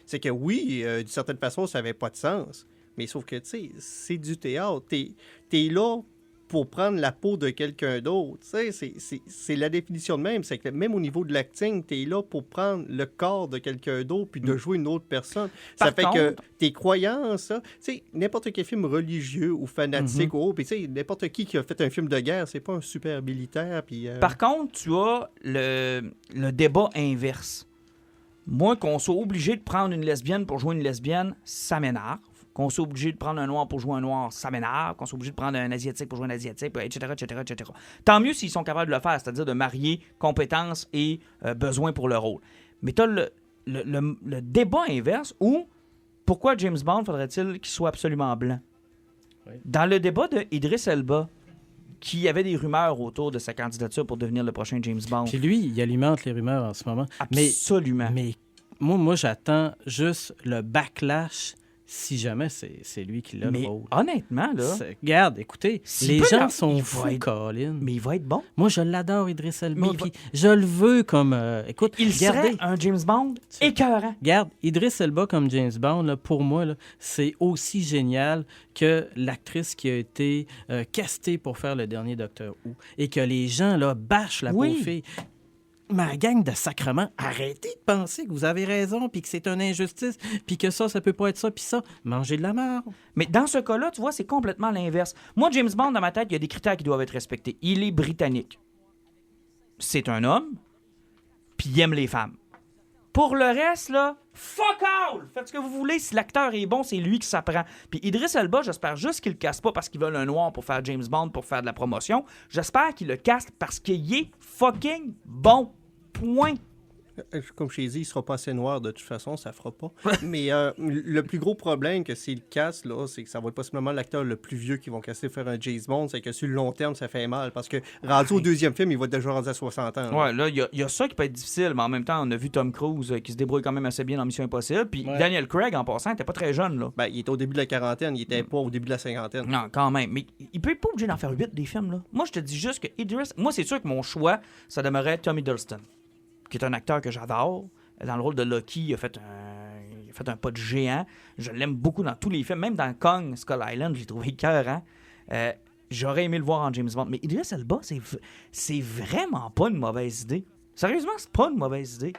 C'est que oui, d'une certaine façon, ça n'avait pas de sens. Mais sauf que, tu sais, c'est du théâtre. T'es là pour prendre la peau de quelqu'un d'autre. Tu sais, c'est la définition de même. C'est que même au niveau de l'acting, t'es là pour prendre le corps de quelqu'un d'autre puis de jouer une autre personne. Ça Par fait contre- que tes croyances, tu sais, n'importe quel film religieux ou fanatique, puis tu sais, n'importe qui a fait un film de guerre, c'est pas un super militaire. Puis, Par contre, tu as le débat inverse. Moi, qu'on soit obligé de prendre une lesbienne pour jouer une lesbienne, ça m'énerve. Qu'on soit obligé de prendre un noir pour jouer un noir, ça m'énerve. Qu'on soit obligé de prendre un asiatique pour jouer un asiatique, etc., etc., etc. Tant mieux s'ils sont capables de le faire, c'est-à-dire de marier compétences et besoins pour le rôle. Mais tu as le débat inverse où pourquoi James Bond faudrait-il qu'il soit absolument blanc? Oui. Dans le débat de Idris Elba, qui avait des rumeurs autour de sa candidature pour devenir le prochain James Bond. Puis lui, il alimente les rumeurs en ce moment. Absolument. Mais moi j'attends juste le backlash si jamais c'est lui qui l'a le Mais rôle. honnêtement, là, Regarde, écoutez, S'il les peut gens la- sont il va fous, être- Colin. mais il va être bon. Moi, je l'adore, Idriss Mais Elba, il va- puis je le veux comme... écoute, Il regardez, serait un James Bond écœurant. regarde, Idriss Elba comme James Bond, là, pour moi, là, c'est aussi génial que l'actrice qui a été castée pour faire le dernier Docteur Who et que les gens là, bâchent la Oui. pauvre fille. Ma gang de sacrements, arrêtez de penser que vous avez raison, puis que c'est une injustice, puis que ça peut pas être ça, puis ça. Mangez de la merde. Mais dans ce cas-là, tu vois, c'est complètement l'inverse. Moi, James Bond, dans ma tête, il y a des critères qui doivent être respectés. Il est britannique. C'est un homme, puis il aime les femmes. Pour le reste, là, fuck all! Faites ce que vous voulez. Si l'acteur est bon, c'est lui qui s'apprend. Puis Idriss Elba, j'espère juste qu'il le casse pas parce qu'ils veulent un noir pour faire James Bond, pour faire de la promotion. J'espère qu'il le casse parce qu'il est fucking bon. Point. Comme je t'ai dit, il sera pas assez noir de toute façon, ça fera pas. Mais le plus gros problème que s'il casse, là, c'est que ça va être possiblement l'acteur le plus vieux qui vont casser faire un James Bond, c'est que sur le long terme, ça fait mal. Parce que rendu au deuxième film, il va être déjà rendu à 60 ans. là. Ouais, là, il y a ça qui peut être difficile, mais en même temps, on a vu Tom Cruise qui se débrouille quand même assez bien dans Mission Impossible. Puis Ouais. Daniel Craig, en passant, était pas très jeune, là. Ben, il était au début de la quarantaine, il était pas au début de la cinquantaine. Non, quand même. Mais il peut pas obligé d'en faire 8 des films, là. Moi, je te dis juste que Idris... Moi, c'est sûr que mon choix, ça demeurait Tom Hiddleston, qui est un acteur que j'adore, dans le rôle de Loki, il a fait un pas de géant. Je l'aime beaucoup dans tous les films. Même dans Kong, Skull Island, j'ai trouvé écœurant. J'aurais aimé le voir en James Bond. Mais Idris Elba, c'est vraiment pas une mauvaise idée. Sérieusement, c'est pas une mauvaise idée.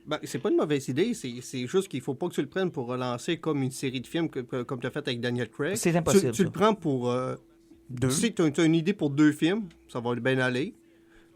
Ben, c'est pas une mauvaise idée, c'est juste qu'il faut pas que tu le prennes pour relancer comme une série de films comme tu as fait avec Daniel Craig. C'est impossible. Tu le prends pour... Deux. Tu sais, tu as une idée pour 2 films, ça va bien aller.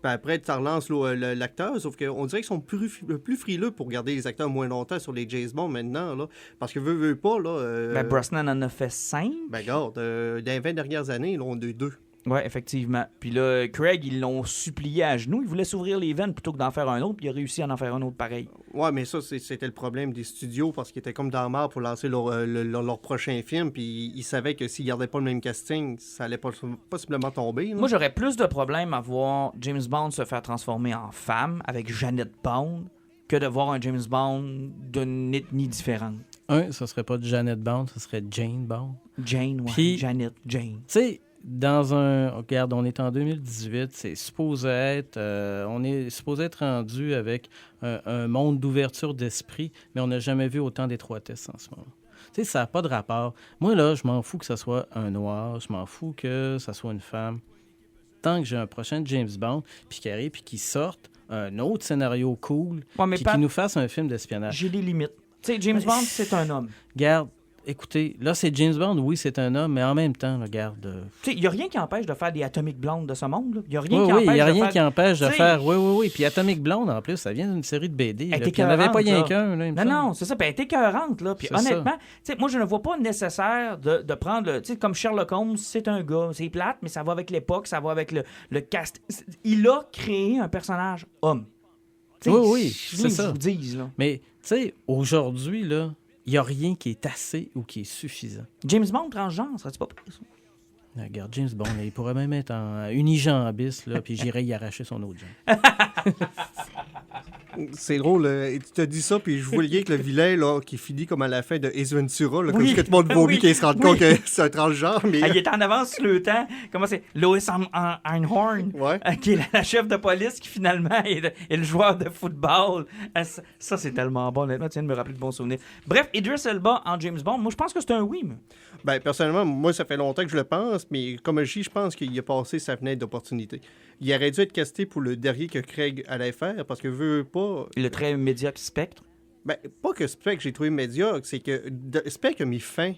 Puis après, tu relances l'acteur, sauf qu'on dirait qu'ils sont plus frileux pour garder les acteurs moins longtemps sur les James Bond maintenant, là. Parce que veut pas, là... Ben, Brosnan en a fait 5. Ben, regarde, dans les 20 dernières années, là, on a eu 2. Oui, effectivement. Puis là, Craig, ils l'ont supplié à genoux. Ils voulaient s'ouvrir les veines plutôt que d'en faire un autre, puis il a réussi à en faire un autre pareil. Ouais, mais ça, c'était le problème des studios, parce qu'ils étaient comme dans le marre pour lancer leur prochain film, puis ils savaient que s'ils gardaient pas le même casting, ça allait possiblement tomber. Là. Moi, j'aurais plus de problèmes à voir James Bond se faire transformer en femme avec Janet Bond que de voir un James Bond d'une ethnie différente. Ça serait pas Janet Bond, ça serait Jane Bond. Jane, ouais. Puis, Janet, Jane. Tu sais, regarde, on est en 2018, c'est supposé être, on est supposé être rendu avec un monde d'ouverture d'esprit, mais on n'a jamais vu autant d'étroitesse en ce moment. Tu sais, ça n'a pas de rapport. Moi, là, je m'en fous que ça soit un noir, je m'en fous que ça soit une femme. Tant que j'ai un prochain James Bond, puis qu'il arrive, puis qu'il sorte un autre scénario cool, puis qu'il nous fasse un film d'espionnage. J'ai des limites. Tu sais, James Bond, c'est un homme. Regarde, écoutez, là, c'est James Bond, oui, c'est un homme, mais en même temps, regarde... Tu sais, il n'y a rien qui empêche de faire des Atomic Blondes de ce monde. Il n'y a rien qui empêche de faire... Oui. Puis Atomic Blonde, en plus, ça vient d'une série de BD. Puis il n'y en avait pas rien qu'un. Non, c'est ça. Puis elle est écœurante, là. Puis honnêtement, tu sais, moi, je ne vois pas nécessaire de prendre... Tu sais, comme Sherlock Holmes, c'est un gars. C'est plate, mais ça va avec l'époque, ça va avec le cast. Il a créé un personnage homme. T'sais, oui, c'est ça. Je vous dis, là. Mais, tu sais, aujourd'hui, là, il n'y a rien qui est assez ou qui est suffisant. James Bond transgenre, serait-tu pas pire, ça? Regarde, James Bond, là, il pourrait même être en unijambiste, là, puis j'irais y arracher son autre jambe. C'est drôle, tu t'as dit ça, puis je voyais que le vilain, là, qui finit comme à la fin de Ace Ventura, là, comme que tout le monde vomit qu'il se rende compte que c'est un transgenre. Mais... il est en avance sur le temps. Comment c'est? Lois Einhorn, qui est la chef de police, qui finalement est le joueur de football. Ça, c'est tellement bon, honnêtement. Tu viens de me rappeler de bons souvenirs. Bref, Idris Elba en James Bond, moi, je pense que c'est un oui. Mais... Ben, personnellement, moi, ça fait longtemps que je le pense, mais comme je dis, je pense qu'il a passé sa fenêtre d'opportunité. Il aurait dû être casté pour le dernier que Craig allait faire, parce que veut pas... Le très médiocre Spectre? Ben, pas que Spectre, j'ai trouvé médiocre, c'est que Spectre a mis fin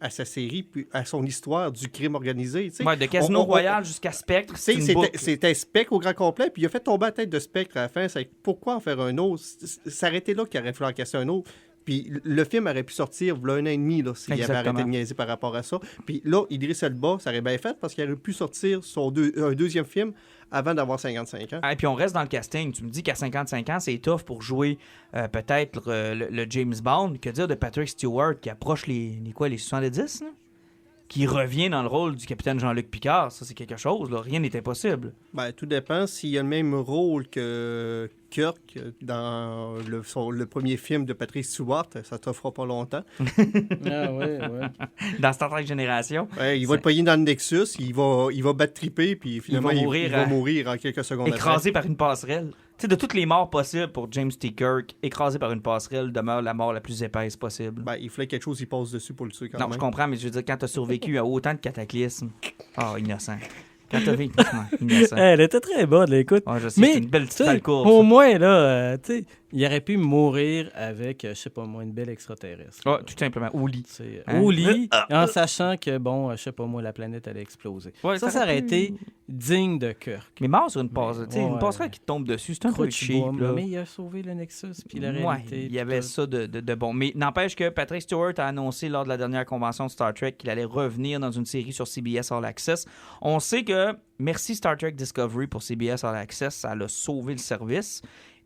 à sa série, puis à son histoire du crime organisé. Ouais, de Casino Royale jusqu'à Spectre, c'était Spectre au grand complet, puis il a fait tomber la tête de Spectre à la fin. Pourquoi en faire un autre? S'arrêter là qu'il aurait fallu en casser un autre. Puis le film aurait pu sortir il y a 1 an et demi s'il avait arrêté de niaiser par rapport à ça. Puis là, Idris Elba, ça aurait bien fait parce qu'il aurait pu sortir un deuxième film avant d'avoir 55 ans. Et puis on reste dans le casting. Tu me dis qu'à 55 ans, c'est tough pour jouer peut-être le James Bond. Que dire de Patrick Stewart qui approche les 70, là? Qui revient dans le rôle du capitaine Jean-Luc Picard. Ça, c'est quelque chose, là. Rien n'est impossible. Ben, tout dépend. S'il a le même rôle que Kirk dans le premier film de Patrick Stewart, ça t'offrira pas longtemps. Ouais. Dans Star Trek Génération. Ouais, il va être pogné dans le Nexus, il va battre triper, puis finalement, il va mourir en quelques secondes écrasé par une passerelle. Tu sais, de toutes les morts possibles pour James T. Kirk, écrasé par une passerelle demeure la mort la plus épaisse possible. Ben, il fallait quelque chose qui passe dessus pour le tuer quand même. Non, je comprends, mais je veux dire, quand t'as survécu à autant de cataclysmes... innocent. Quand t'as vécu... innocent. Elle était très bonne, là, écoute. Je sais, c'est une belle petite balle courbe. Au moins, là, tu sais, il aurait pu mourir avec, je sais pas moi, une belle extraterrestre. Tout simplement, au lit. Au lit, en sachant que, bon, je sais pas moi, la planète allait exploser. Ouais, ça aurait été digne de Kirk. Mais mort sur une passerelle, tu sais, une passerelle qui te tombe dessus, c'est un peu cheap. Mais il a sauvé le Nexus, puis la réalité. Il y avait ça de bon. Mais n'empêche que Patrick Stewart a annoncé lors de la dernière convention de Star Trek qu'il allait revenir dans une série sur CBS All Access. On sait que, merci Star Trek Discovery pour CBS All Access, ça a sauvé le service.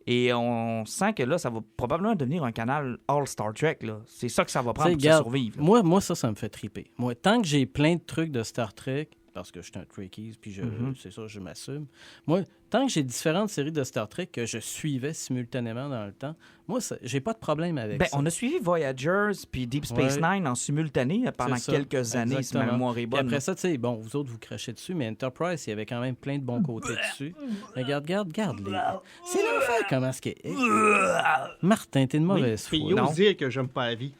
Et on sent que là, ça va probablement devenir un canal All Star Trek. Là. C'est ça que ça va prendre pour survivre. Moi, ça me fait triper. Moi, tant que j'ai plein de trucs de Star Trek, parce que je suis un Trekkie, puis c'est ça, je m'assume. Moi, tant que j'ai différentes séries de Star Trek que je suivais simultanément dans le temps, moi, j'ai pas de problème avec ça. On a suivi Voyagers puis Deep Space Nine en simultané pendant quelques années, si ma mémoire est bonne. Et après ça, tu sais, bon, vous autres, vous crachez dessus, mais Enterprise, il y avait quand même plein de bons côtés dessus. Regarde. C'est l'enfer, comment est-ce qu'il est. Martin, t'es de mauvaise foi. Puis dire que j'aime pas la vie.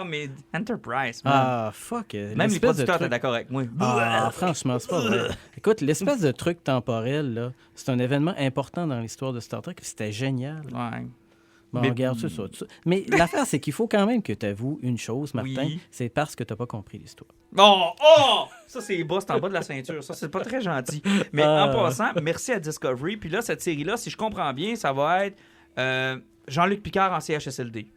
Mais Enterprise, man. Ah, fuck. Même les producteurs étaient d'accord avec moi. Ah, franchement, c'est pas vrai. Écoute, l'espèce de truc temporel, là, c'est un événement important dans l'histoire de Star Trek. C'était génial. Ouais. Bon, regarde ça. Mais l'affaire, c'est qu'il faut quand même que tu avoues une chose, Martin. Oui. C'est parce que tu n'as pas compris l'histoire. Ça, c'est bas, c'est en bas de la ceinture. Ça, c'est pas très gentil. Mais en passant, merci à Discovery. Puis là, cette série-là, si je comprends bien, ça va être Jean-Luc Picard en CHSLD.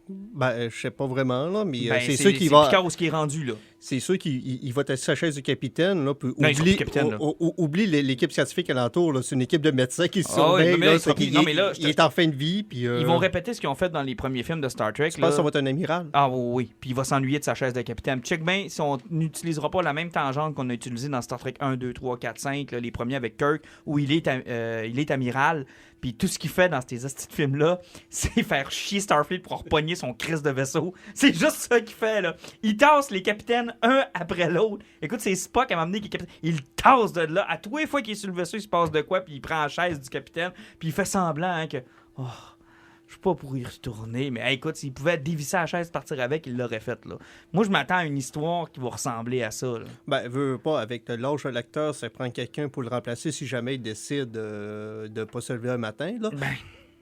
Ben, je sais pas vraiment, là, mais Ben, c'est sûr qu'il va... Picard où ce qui est rendu, là. C'est sûr qu'il va être sur sa chaise du capitaine, là, puis Non, il sera plus capitaine, là. oublie l'équipe scientifique alentour, là. C'est une équipe de médecins qui se Ah oui, surveille, mais là. là, Il est en fin de vie, puis... Ils vont répéter ce qu'ils ont fait dans les premiers films de Star Trek. Je pense que ça va être un amiral. Ah oui. Puis il va s'ennuyer de sa chaise de capitaine. Check bien si on n'utilisera pas la même tangente qu'on a utilisée dans Star Trek 1, 2, 3, 4, 5, là, les premiers avec Kirk, où il est amiral. Puis tout ce qu'il fait dans ces petits films-là, c'est faire chier Starfleet pour repogner son crise de vaisseau. C'est juste ça qu'il fait, là. Il tasse les capitaines un après l'autre. Écoute, c'est Spock à m'amener qui est capitaine. Il tasse de là. À tous les fois qu'il est sur le vaisseau, il se passe de quoi, puis il prend la chaise du capitaine, puis il fait semblant que... je suis pas pour y retourner, mais écoute, s'il pouvait dévisser la chaise, partir avec, il l'aurait fait, là. Moi, je m'attends à une histoire qui va ressembler à ça, là. Ben, veux pas, avec l'âge de l'acteur, ça prend quelqu'un pour le remplacer si jamais il décide de pas se lever un matin, là.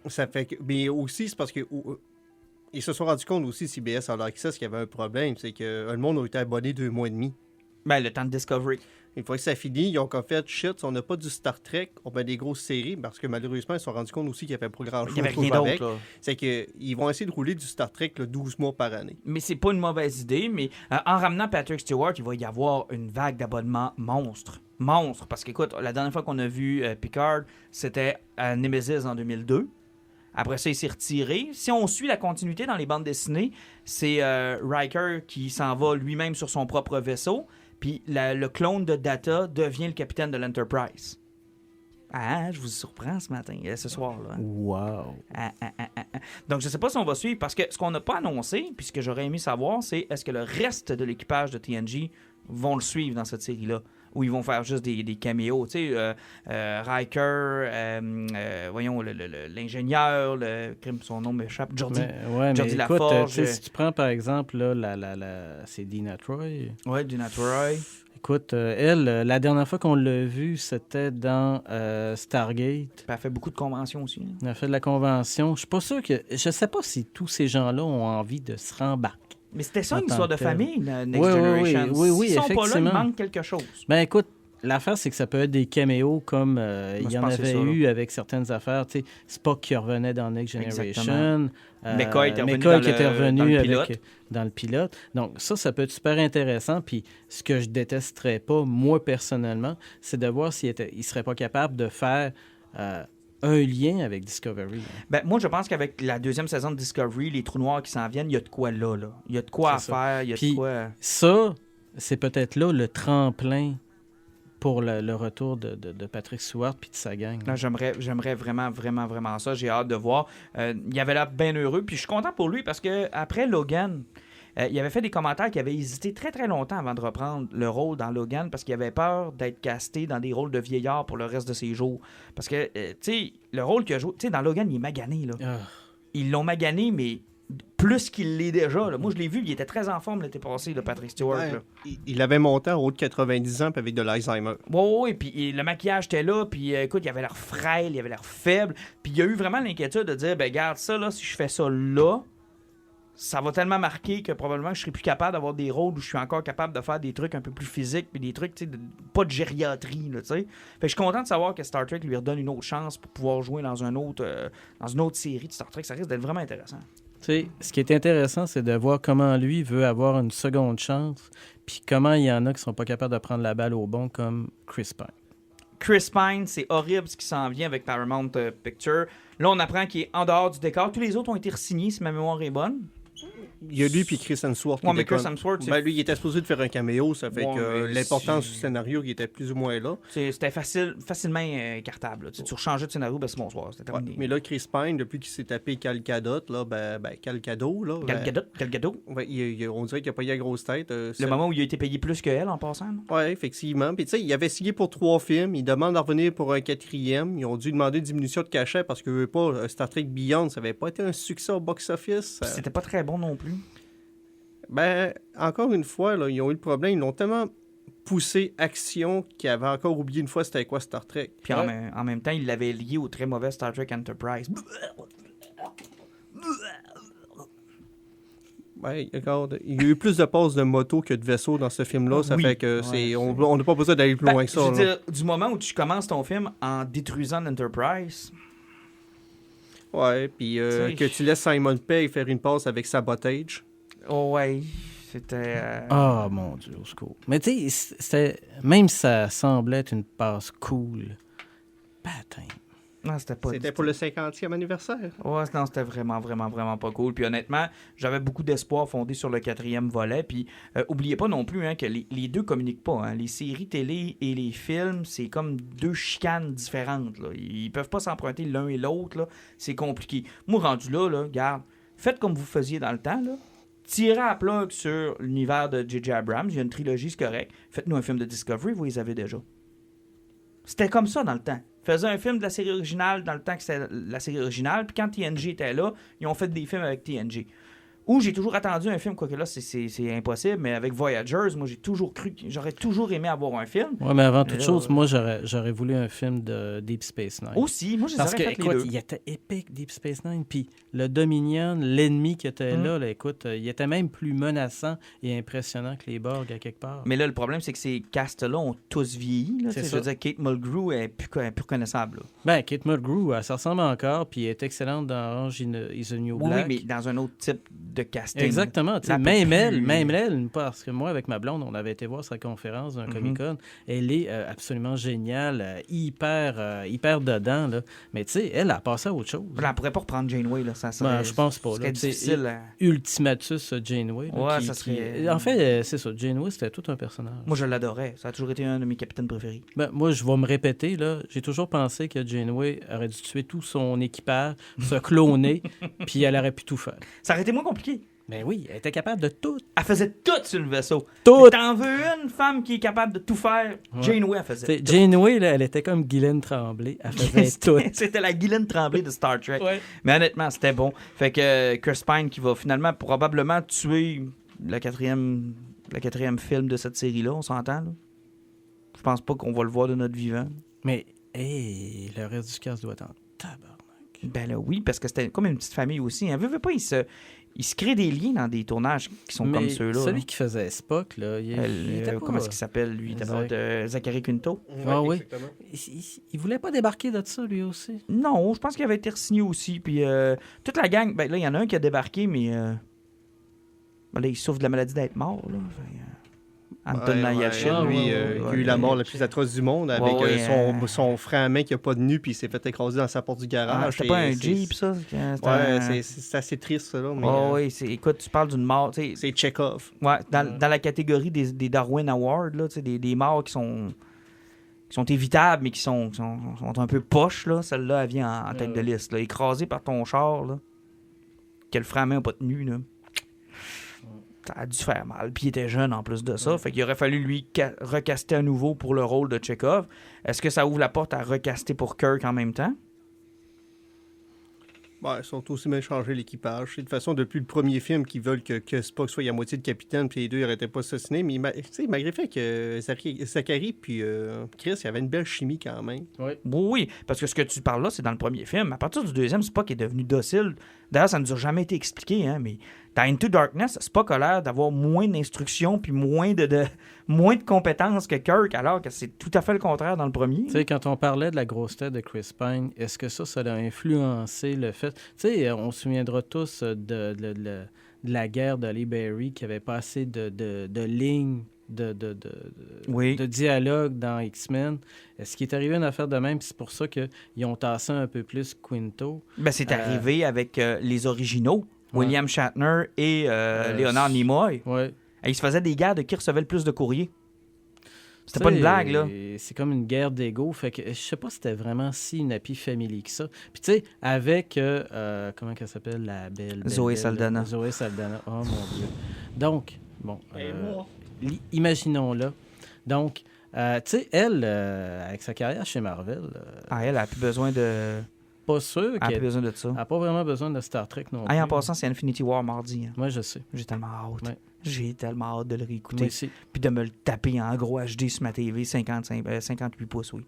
Ça fait que... Mais aussi, c'est parce que... Ils se sont rendus compte aussi, CBS, en Access, qu'il y avait un problème. C'est que le monde a été abonné 2 mois et demi. Ben, le temps de Discovery. Une fois que ça finit, ils ont comme fait shit, on n'a pas du Star Trek, on met des grosses séries, parce que malheureusement, ils se sont rendus compte aussi qu'il n'y avait pas grand-chose. Il n'y avait rien d'autre, là. C'est qu'ils vont essayer de rouler du Star Trek 12 mois par année. Mais c'est pas une mauvaise idée, mais en ramenant Patrick Stewart, il va y avoir une vague d'abonnements monstre. Parce qu'écoute, la dernière fois qu'on a vu Picard, c'était à Nemesis en 2002. Après ça, il s'est retiré. Si on suit la continuité dans les bandes dessinées, c'est Riker qui s'en va lui-même sur son propre vaisseau. Puis le clone de Data devient le capitaine de l'Enterprise. Ah, je vous surprends ce matin, ce soir-là. Wow. Donc, je ne sais pas si on va suivre, parce que ce qu'on n'a pas annoncé, puis ce que j'aurais aimé savoir, c'est est-ce que le reste de l'équipage de TNG vont le suivre dans cette série-là, ou ils vont faire juste des caméos. Tu sais, Riker, voyons, l'ingénieur, son nom m'échappe, Geordi. Geordi Laforge. Si tu prends, par exemple, là, c'est Dina Troy. Oui, Dina Troy. Écoute, elle, la dernière fois qu'on l'a vue, c'était dans Stargate. Elle a fait beaucoup de conventions aussi. Elle a fait de la convention. Je suis pas sûr que... Je sais pas si tous ces gens-là ont envie de se rembarquer. Mais c'était ça, une histoire de famille, Next Generation. Oui, S'ils sont effectivement. pas là, il manque quelque chose. Ben écoute, l'affaire, c'est que ça peut être des caméos comme il y en avait eu avec certaines affaires. Tu sais, Spock qui revenait dans Next Generation. McCoy était revenu dans le pilote. Donc ça peut être super intéressant. Puis ce que je détesterais pas, moi personnellement, c'est de voir s'il serait pas capable de faire... un lien avec Discovery. Ben, moi, je pense qu'avec la deuxième saison de Discovery, les trous noirs qui s'en viennent, il y a de quoi là. Il y a de quoi faire, il y a de quoi... Ça, c'est peut-être là le tremplin pour le retour de Patrick Stewart puis de sa gang. Là, j'aimerais vraiment, vraiment, vraiment ça. J'ai hâte de voir. Il avait l'air bien heureux. Puis je suis content pour lui parce que après Logan... il avait fait des commentaires qu'il avait hésité très, très longtemps avant de reprendre le rôle dans Logan parce qu'il avait peur d'être casté dans des rôles de vieillard pour le reste de ses jours. Parce que, tu sais, le rôle qu'il a joué... Tu sais, dans Logan, il est magané, là. Ils l'ont magané, mais plus qu'il l'est déjà. Là. Moi, je l'ai vu, il était très en forme l'été passé, le Patrick Stewart. Ouais, là. il avait monté en haut de 90 ans puis avec de l'Alzheimer. Oui, puis le maquillage était là, puis écoute, il avait l'air frêle, il avait l'air faible. Puis il y a eu vraiment l'inquiétude de dire, ben garde ça, là, si je fais ça là... ça va tellement marquer que probablement je serai plus capable d'avoir des rôles où je suis encore capable de faire des trucs un peu plus physiques puis des trucs, tu sais, pas de gériatrie, là, tu sais. Fait que je suis content de savoir que Star Trek lui redonne une autre chance pour pouvoir jouer dans une autre série de Star Trek. Ça risque d'être vraiment intéressant. Tu sais, ce qui est intéressant, c'est de voir comment lui veut avoir une seconde chance puis comment il y en a qui sont pas capables de prendre la balle au bon comme Chris Pine. Chris Pine, c'est horrible ce qui s'en vient avec Paramount Pictures. Là, on apprend qu'il est en dehors du décor. Tous les autres ont été re-signés, si ma mémoire est bonne. Il y a lui puis Chris Hemsworth. Ouais, mais Chris Hemsworth, lui, il était supposé de faire un caméo, ça fait Ouais, que mais l'importance c'est- du scénario qui était plus ou moins là. c'était facilement écartable. Là. Tu rechangeais de scénario, ben c'est bonsoir, c'était Ouais, terminé. mais là, Chris Pine, depuis qu'il s'est tapé Gal Gadot, là, Gal Gadot, là, Gal Gadot, on dirait qu'il a pas eu la grosse tête. le moment où il a été payé plus qu'elle en passant. là. Oui, effectivement. Puis tu sais, il avait signé pour 3 films. Il demande de revenir pour un 4e. Ils ont dû demander une diminution de cachet parce que Star Trek Beyond, ça avait pas été un succès au box-office. Puis c'était pas très bon non plus. Encore une fois, là, ils ont eu le problème. Ils l'ont tellement poussé action qu'ils avaient encore oublié une fois c'était quoi Star Trek. Puis en même temps, il l'avait lié au très mauvais Star Trek Enterprise. Regarde, il y a eu plus de passes de moto que de vaisseaux dans ce film-là. Ça Oui. fait que Ouais, on n'a pas besoin d'aller plus loin que ça. Je veux là. dire, du moment où tu commences ton film en détruisant l'Enterprise, Ouais, puis T'sais, que tu laisses Simon Pegg faire une passe avec Sabotage. oh ouais, c'était... Ah, mon Dieu, au secours. Mais tu sais, même si ça semblait être une passe cool, patin. Non, c'était pas... C'était pour le 50e anniversaire. Ouais, non, c'était vraiment pas cool. Puis honnêtement, j'avais beaucoup d'espoir fondé sur le 4e volet. Puis oubliez pas non plus hein, que les deux communiquent pas. Hein. Les séries télé et les films, c'est comme deux chicanes différentes. Là. Ils peuvent pas s'emprunter l'un et l'autre. Là. C'est compliqué. Moi, rendu là, regarde, faites comme vous faisiez dans le temps. Là. Tirez à plug sur l'univers de J.J. Abrams. Il y a une trilogie, c'est correct. Faites-nous un film de Discovery, vous les avez déjà. C'était comme ça dans le temps. Faisaient un film de la série originale dans le temps que c'était la série originale, puis quand TNG était là, ils ont fait des films avec TNG. Ou j'ai toujours attendu un film, quoique là, c'est impossible, mais avec Voyagers, moi, j'ai toujours cru que j'aurais toujours aimé avoir un film. Ouais, mais avant toute là, chose, moi, j'aurais voulu un film de Deep Space Nine. Aussi, moi, je les Parce aurais que, fait les écoute, deux. il était épique, Deep Space Nine. Puis le Dominion, l'ennemi qui était là, écoute, il était même plus menaçant et impressionnant que les Borg, à quelque part. Mais là, le problème, c'est que ces castes-là ont tous vieilli. Là, C'est je ça. veux dire, Kate Mulgrew est plus reconnaissable. Là. Ben, Kate Mulgrew, elle, ça ressemble encore, puis elle est excellente dans Orange is the New Oui, Black. mais dans un autre type de casting. Exactement. tu sais, Un peu Même plus- elle, parce que moi, avec ma blonde, on avait été voir sa conférence d'un Comic-Con. Elle est absolument géniale, hyper dedans. Là. Mais tu sais, elle a passé à autre chose. Elle pourrait pas reprendre Janeway. Là. Ça serait, Ben, je pense pas. Ça là. serait Tu sais, difficile. Ultimatus Janeway. là, Ouais, ça serait- En fait, c'est ça. Janeway, c'était tout un personnage. Moi, je l'adorais. Ça a toujours été un de mes capitaines préférés. Ben, moi, je vais me répéter. Là. J'ai toujours pensé que Janeway aurait dû tuer tout son équipage, se cloner, puis elle aurait pu tout faire. Ça aurait été moins compliqué. Mais oui, elle était capable de tout. Elle faisait tout sur le vaisseau. Tout! Mais t'en veux une femme qui est capable de tout faire? Ouais. Janeway, elle faisait T'sais, tout. Janeway, là, elle était comme Guylaine Tremblay. Elle faisait tout. C'était la Guylaine Tremblay de Star Trek. Ouais. Mais honnêtement, c'était bon. Fait que Chris Pine qui va finalement probablement tuer le quatrième film de cette série-là, on s'entend, là? Je pense pas qu'on va le voir de notre vivant. Mais, hey, le reste du cast doit être en tabarnak. Ben là, oui, parce que c'était comme une petite famille aussi. Hein. Veut pas, il se crée des liens dans des tournages qui sont Mais comme ceux-là. celui là. qui faisait Spock, là, il était pas... Comment est-ce qu'il s'appelle, lui? Il s'appelle Zachary Quinto? Ah oui. exactement. Il voulait pas débarquer de ça, lui aussi. Non, je pense qu'il avait été re-signé aussi. Puis toute la gang, ben là, il y en a un qui a débarqué, mais ben là, il souffre de la maladie d'être mort. Là. Anton Yelchin, ouais, lui, ouais, il a eu la mort la plus atroce du monde avec son frein à main qui a pas de nu puis il s'est fait écraser dans sa porte du garage. C'était pas un Jeep, ça? Ouais, c'est assez triste, ça. Là, mais, Oui, écoute, tu parles d'une mort. c'est Chekhov. Ouais, dans la catégorie des Darwin Awards, là, des morts qui sont évitables, mais qui sont un peu poches, là. Celle-là, elle vient en tête de liste. Là. Écrasée par ton char, là. Que le frein à main n'a pas tenu, là. Ça a dû faire mal. Puis il était jeune en plus de ça. Fait qu'il aurait fallu lui recaster à nouveau pour le rôle de Chekhov. Est-ce que ça ouvre la porte à recaster pour Kirk en même temps? Ouais, ils sont aussi bien changé l'équipage. De toute façon, depuis le premier film, qu'ils veulent que Spock soit à moitié de capitaine, puis les deux n'arrêtaient pas de s'assassiner. Mais malgré le fait que Zachary puis Chris, il y avait une belle chimie quand même. Oui, parce que ce que tu parles là, c'est dans le premier film. À partir du deuxième, Spock est devenu docile. D'ailleurs, ça ne nous a jamais été expliqué, hein, mais dans Into Darkness, Spock a l'air d'avoir moins d'instructions puis moins de compétences que Kirk, alors que c'est tout à fait le contraire dans le premier. Tu sais, quand on parlait de la grosse tête de Chris Pine, est-ce que ça a influencé le fait... Tu sais, on se souviendra tous de la guerre d'Halle Berry qui avait pas assez de lignes de dialogue dans X-Men. Est-ce qu'il est arrivé une affaire de même? Puis c'est pour ça qu'ils ont tassé un peu plus Quinto. Ben, c'est arrivé avec les originaux. William Shatner et Leonard Nimoy. Ouais. Et ils se faisaient des guerres de qui recevait le plus de courriers. C'était pas une blague, là. C'est comme une guerre d'ego. Fait que je sais pas si c'était vraiment si une Happy Family que ça. Puis tu sais, avec, comment qu'elle s'appelle, la belle... Zoé Saldana. Zoé Saldana. Oh mon Dieu. Donc, bon, imaginons-là. Donc, tu sais, elle, avec sa carrière chez Marvel, Elle a plus besoin de... pas sûr Elle a qu'elle plus besoin de ça. n'a pas vraiment besoin de Star Trek non plus. En passant, c'est Infinity War mardi. Hein. Moi, je sais. J'ai tellement hâte. Ouais. J'ai tellement hâte de le réécouter. Moi aussi. Puis de me le taper en gros HD sur ma TV, 58 pouces, oui.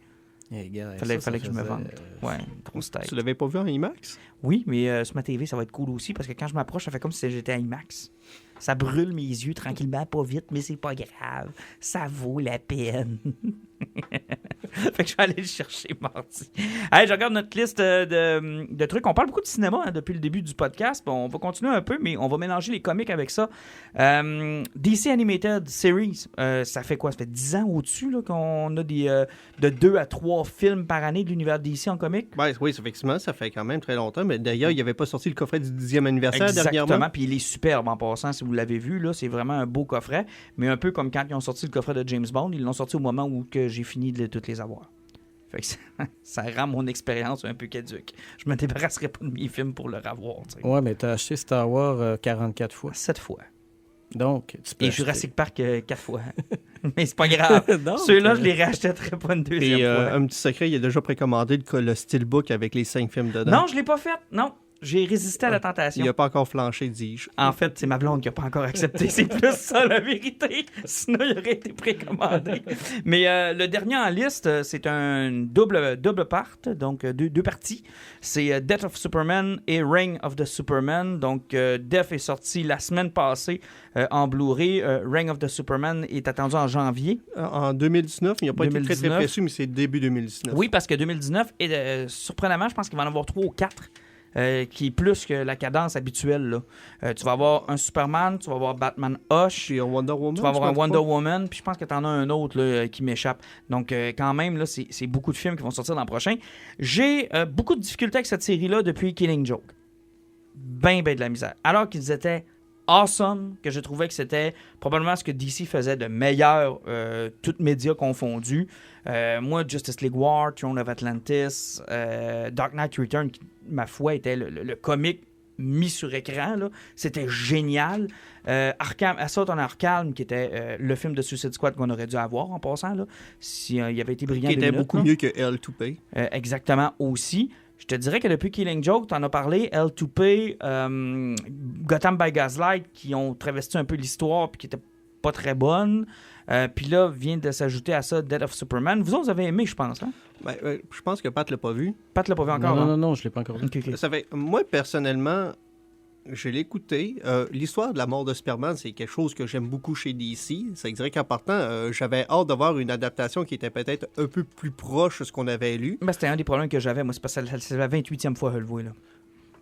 Hey, gars, Fallait ça que je me faisait, vende. Ouais, grosse tête. Tu l'avais pas vu en IMAX? Oui, mais sur ma TV, ça va être cool aussi parce que quand je m'approche, ça fait comme si j'étais à IMAX. Ça brûle mes yeux tranquillement, pas vite, mais c'est pas grave. Ça vaut la peine. Fait que je vais aller le chercher mardi. Hey, je regarde notre liste de trucs. On parle beaucoup de cinéma depuis le début du podcast. Bon, on va continuer un peu, mais on va mélanger les comics avec ça. DC Animated Series, ça fait quoi? Ça fait 10 ans au-dessus là, qu'on a de 2 à 3 films par année de l'univers DC en comics. Ben, oui, effectivement, ça fait quand même très longtemps. Mais d'ailleurs, il n'y avait pas sorti le coffret du 10e anniversaire dernièrement. Exactement, puis il est superbe en passant. Si vous l'avez vu, là, c'est vraiment un beau coffret. Mais un peu comme quand ils ont sorti le coffret de James Bond, ils l'ont sorti au moment où que j'ai fini de toutes les avoir. Fait que ça rend mon expérience un peu caduque. Je me débarrasserai pas de mes films pour le revoir. T'sais. Ouais, mais t'as acheté Star Wars 44 fois. 7 fois. Donc, tu peux Et acheter. Jurassic Park 4 fois. Mais c'est pas grave. Donc, Ceux-là, je les réachèterai pas une deuxième Et fois. un petit secret, il a déjà précommandé le steelbook avec les 5 films dedans. Non, je l'ai pas fait. Non. J'ai résisté à la tentation. Il n'a pas encore flanché, dis-je. En fait, c'est ma blonde qui n'a pas encore accepté. C'est plus ça, la vérité. Sinon, il aurait été précommandé. Mais le dernier en liste, c'est un double part, donc deux parties. C'est Death of Superman et Reign of the Superman. Donc, Death est sorti la semaine passée en Blu-ray. Reign of the Superman est attendu en janvier. En 2019, il n'a pas été très, 2019. très précis, mais c'est début 2019. Oui, parce que 2019, et surprenamment, je pense qu'il va en avoir 3 ou 4. Qui est plus que la cadence habituelle. Là. Tu vas avoir un Superman, tu vas avoir Batman Hush, Puis un Wonder Woman. tu vas avoir un je pense Wonder pas. Woman, puis je pense que tu en as un autre là, qui m'échappe. Donc, quand même, là, c'est beaucoup de films qui vont sortir l'an prochain. J'ai beaucoup de difficultés avec cette série-là depuis Killing Joke. Ben de la misère. Alors qu'ils étaient awesome, que je trouvais que c'était probablement ce que DC faisait de meilleur, toutes médias confondus. Moi, Justice League War, Throne of Atlantis, Dark Knight Return, qui, ma foi, était le comique mis sur écran. Là. C'était génial. Assault on Arkham, qui était le film de Suicide Squad qu'on aurait dû avoir en passant, là, si il avait été brillant. Qui était 2 minutes, beaucoup là. mieux que L2P. Exactement aussi. Je te dirais que depuis Killing Joke, tu en as parlé, L2P, Gotham by Gaslight, qui ont travesti un peu l'histoire puis qui n'étaient pas très bonnes. Puis là, vient de s'ajouter à ça Death of Superman. Vous autres, vous avez aimé, je pense. Hein? Ben, je pense que Pat l'a pas vu. Pat l'a pas vu encore. Non, hein? non, non, je l'ai pas encore vu. Ok, ok. Ça fait, moi, personnellement, je l'ai écouté. L'histoire de la mort de Superman, c'est quelque chose que j'aime beaucoup chez DC. Ça dirait qu'en partant, j'avais hâte d'avoir une adaptation qui était peut-être un peu plus proche de ce qu'on avait lu. Ben, c'était un des problèmes que j'avais. Moi, c'est parce que c'est la 28e fois que je le vois. Là.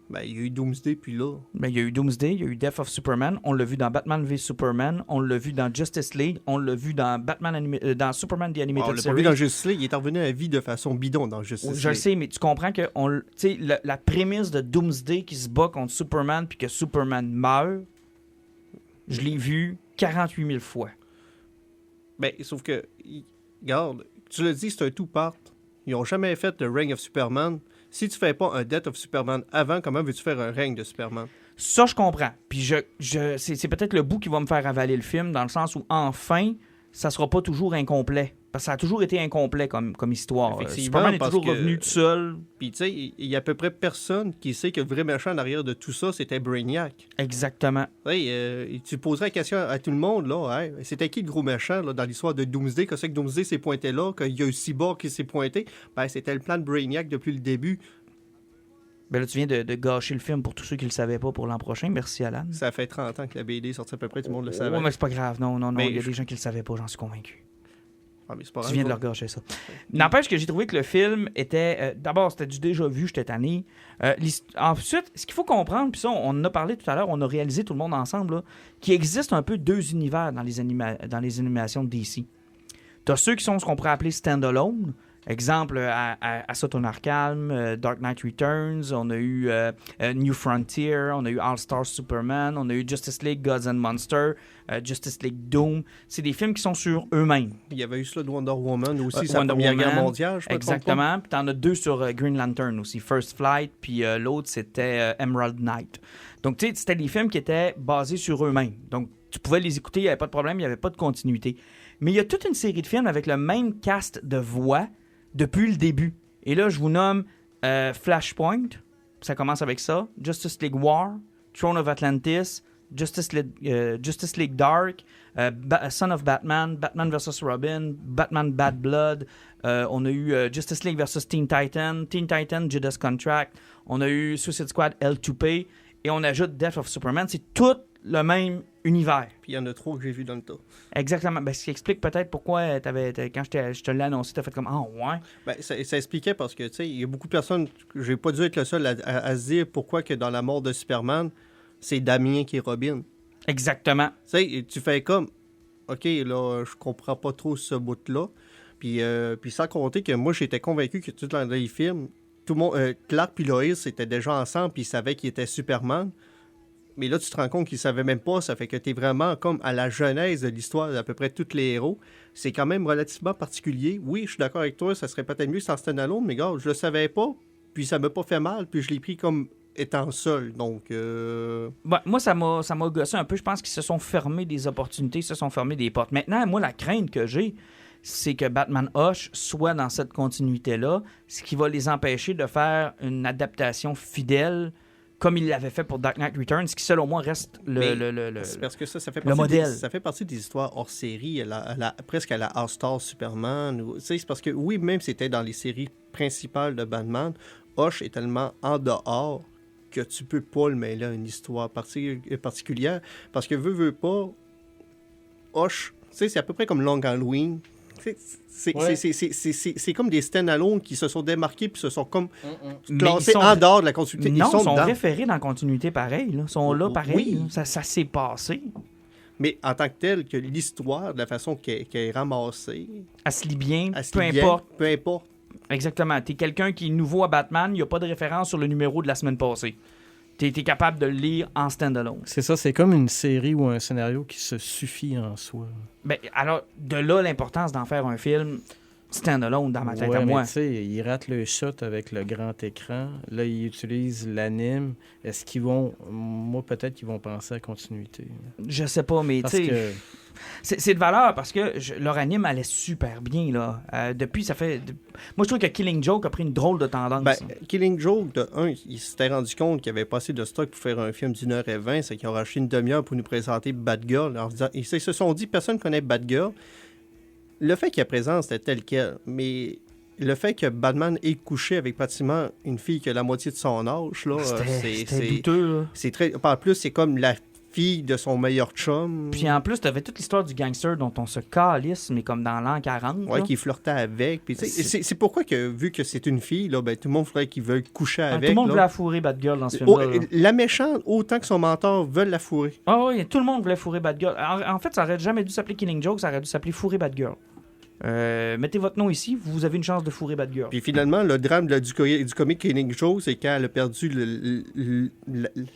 Ben, il y a eu Doomsday, puis là... Ben, il y a eu Doomsday, il y a eu Death of Superman. On l'a vu dans Batman v Superman. On l'a vu dans Justice League. On l'a vu dans dans Superman The On Animated l'a pas Series. vu dans Justice League. Il est revenu à la vie de façon bidon dans Justice League. Je le sais, mais tu comprends que la prémisse de Doomsday qui se bat contre Superman puis que Superman meurt, je l'ai vu 48 000 fois. Ben, sauf que, regarde, tu l'as dit, c'est un two-part. Ils n'ont jamais fait le Reign of Superman. Si tu fais pas un Death of Superman avant, comment veux-tu faire un règne de Superman? Ça, je comprends. Puis c'est peut-être le bout qui va me faire avaler le film, dans le sens où, enfin, ça sera pas toujours incomplet. Parce que ça a toujours été incomplet comme histoire. Effectivement, Superman est parce toujours que- revenu tout seul. Puis, tu sais, il y a à peu près personne qui sait que le vrai méchant en arrière de tout ça, c'était Brainiac. Exactement. Hey, tu poserais la question à tout le monde, là, hey, c'était qui le gros méchant là, dans l'histoire de Doomsday? Que c'est que Doomsday s'est pointé là, qu'il y a eu Cyborg qui s'est pointé? Ben, c'était le plan de Brainiac depuis le début. Ben là, tu viens de gâcher le film pour tous ceux qui le savaient pas pour l'an prochain. Merci, Alan. Ça fait 30 ans que la BD est sortie à peu près, tout le monde le savait. Ouais, mais c'est pas grave. Non, Mais il y a je- des gens qui le savaient pas, j'en suis convaincu. Ah, mais c'est pas Tu grave, viens de là. leur gâcher ça. N'empêche que j'ai trouvé que le film était... d'abord, c'était du déjà vu, j'étais tanné. Ensuite, ce qu'il faut comprendre, puis ça, on en a parlé tout à l'heure, on a réalisé tout le monde ensemble, là, qu'il existe un peu 2 univers dans les animations de DC. T'as ceux qui sont ce qu'on pourrait appeler stand-alone, Exemple, Assault on Arkham, Dark Knight Returns, on a eu New Frontier, on a eu All-Star Superman, on a eu Justice League Gods and Monsters, Justice League Doom. C'est des films qui sont sur eux-mêmes. Il y avait eu ça de Wonder Woman aussi, sa Wonder Première Guerre Woman, mondiale, je me trompe pas. exactement. Puis t'en as 2 sur Green Lantern aussi, First Flight, puis l'autre c'était Emerald Knight. Donc tu sais, c'était des films qui étaient basés sur eux-mêmes. Donc tu pouvais les écouter, il n'y avait pas de problème, il n'y avait pas de continuité. Mais il y a toute une série de films avec le même cast de voix depuis le début. Et là, je vous nomme Flashpoint, ça commence avec ça, Justice League War, Throne of Atlantis, Justice League Dark, Son of Batman, Batman vs. Robin, Batman Bad Blood, on a eu Justice League vs. Teen Titan, Judas Contract, on a eu Suicide Squad, L2P, et on ajoute Death of Superman. C'est tout le même univers. Puis il y en a 3 que j'ai vu dans le tas. Exactement. Ben, ce qui explique peut-être pourquoi quand je te l'ai annoncé, tu as fait comme « Ah, ouais ». Ben, ça expliquait parce que, tu sais, il y a beaucoup de personnes, j'ai pas dû être le seul à se dire pourquoi que dans la mort de Superman, c'est Damien qui est Robin. Exactement. Tu sais, tu fais comme, OK, là, je comprends pas trop ce bout-là. Puis sans compter que moi, j'étais convaincu que tout dans les films, tout le monde, Clark puis Lois étaient déjà ensemble, puis ils savaient qu'il était Superman. Mais là, tu te rends compte qu'ils ne savaient même pas. Ça fait que tu es vraiment comme à la genèse de l'histoire d'à peu près tous les héros. C'est quand même relativement particulier. Oui, je suis d'accord avec toi, ça serait peut-être mieux sans stand-alone, mais gars, je le savais pas, puis ça m'a pas fait mal, puis je l'ai pris comme étant seul. Donc, Ben, moi, ça m'a gossé un peu. Je pense qu'ils se sont fermés des opportunités, ils se sont fermés des portes. Maintenant, moi, la crainte que j'ai, c'est que Batman Hush soit dans cette continuité-là, ce qui va les empêcher de faire une adaptation fidèle comme il l'avait fait pour Dark Knight Returns, qui selon moi reste c'est parce que ça fait le modèle. Ça fait partie des histoires hors série, presque à la All-Star Superman. C'est parce que, oui, même si c'était dans les séries principales de Batman, Hush est tellement en dehors que tu peux pas le mêler à une histoire particulière. Parce que, veux pas, Hush, c'est à peu près comme Long Halloween. C'est comme des stand-alone qui se sont démarqués puis se sont comme classés en dehors de la continuité. Non, ils sont référés dans la continuité pareil. Ils sont là pareil. Oui. Là. Ça s'est passé. Mais en tant que tel, que l'histoire, de la façon qu'elle est ramassée... Elle se lit bien, Peu importe. Exactement. T'es quelqu'un qui est nouveau à Batman, il n'y a pas de référence sur le numéro de la semaine passée. T'es capable de le lire en stand-alone. C'est ça, c'est comme une série ou un scénario qui se suffit en soi. Ben, alors, de là l'importance d'en faire un film stand-alone dans ma tête à moi. Tu sais, ils ratent le shot avec le grand écran. Là, ils utilisent l'anime. Est-ce qu'ils vont... Moi, peut-être qu'ils vont penser à continuité. Je sais pas, mais tu sais... Que... C'est de valeur parce que leur anime allait super bien, là. Depuis, ça fait... Moi, je trouve que Killing Joke a pris une drôle de tendance. Ben, Killing Joke, de un, il s'était rendu compte qu'il n'y avait pas assez de stock pour faire un film d'1h20. C'est qu'ils ont racheté une demi-heure pour nous présenter Batgirl. Ils se sont dit, personne ne connaît Batgirl. Le fait qu'il y a présence, c'était tel quel. Mais le fait que Batman ait couché avec pratiquement une fille qui a la moitié de son âge, là, c'était douteux, là. C'est très... En plus, c'est comme la fille de son meilleur chum. Puis en plus, t'avais toute l'histoire du gangster dont on se calisse, mais comme dans l'an 40. Ouais, qui flirtait avec. Puis, c'est pourquoi que, vu que c'est une fille, là, ben, tout le monde voudrait qu'il veuille coucher avec. Tout le monde voulait la fourrer Batgirl dans ce film-là. La méchante, autant que son mentor, veulent la fourrer. Ah oui, tout le monde voulait fourrer Batgirl. En fait, ça aurait jamais dû s'appeler Killing Joke, ça aurait dû s'appeler Fourrer Batgirl. Mettez votre nom ici, vous avez une chance de fourrer Batgirl. Puis finalement, le drame du comic Killing Joke, c'est quand elle a perdu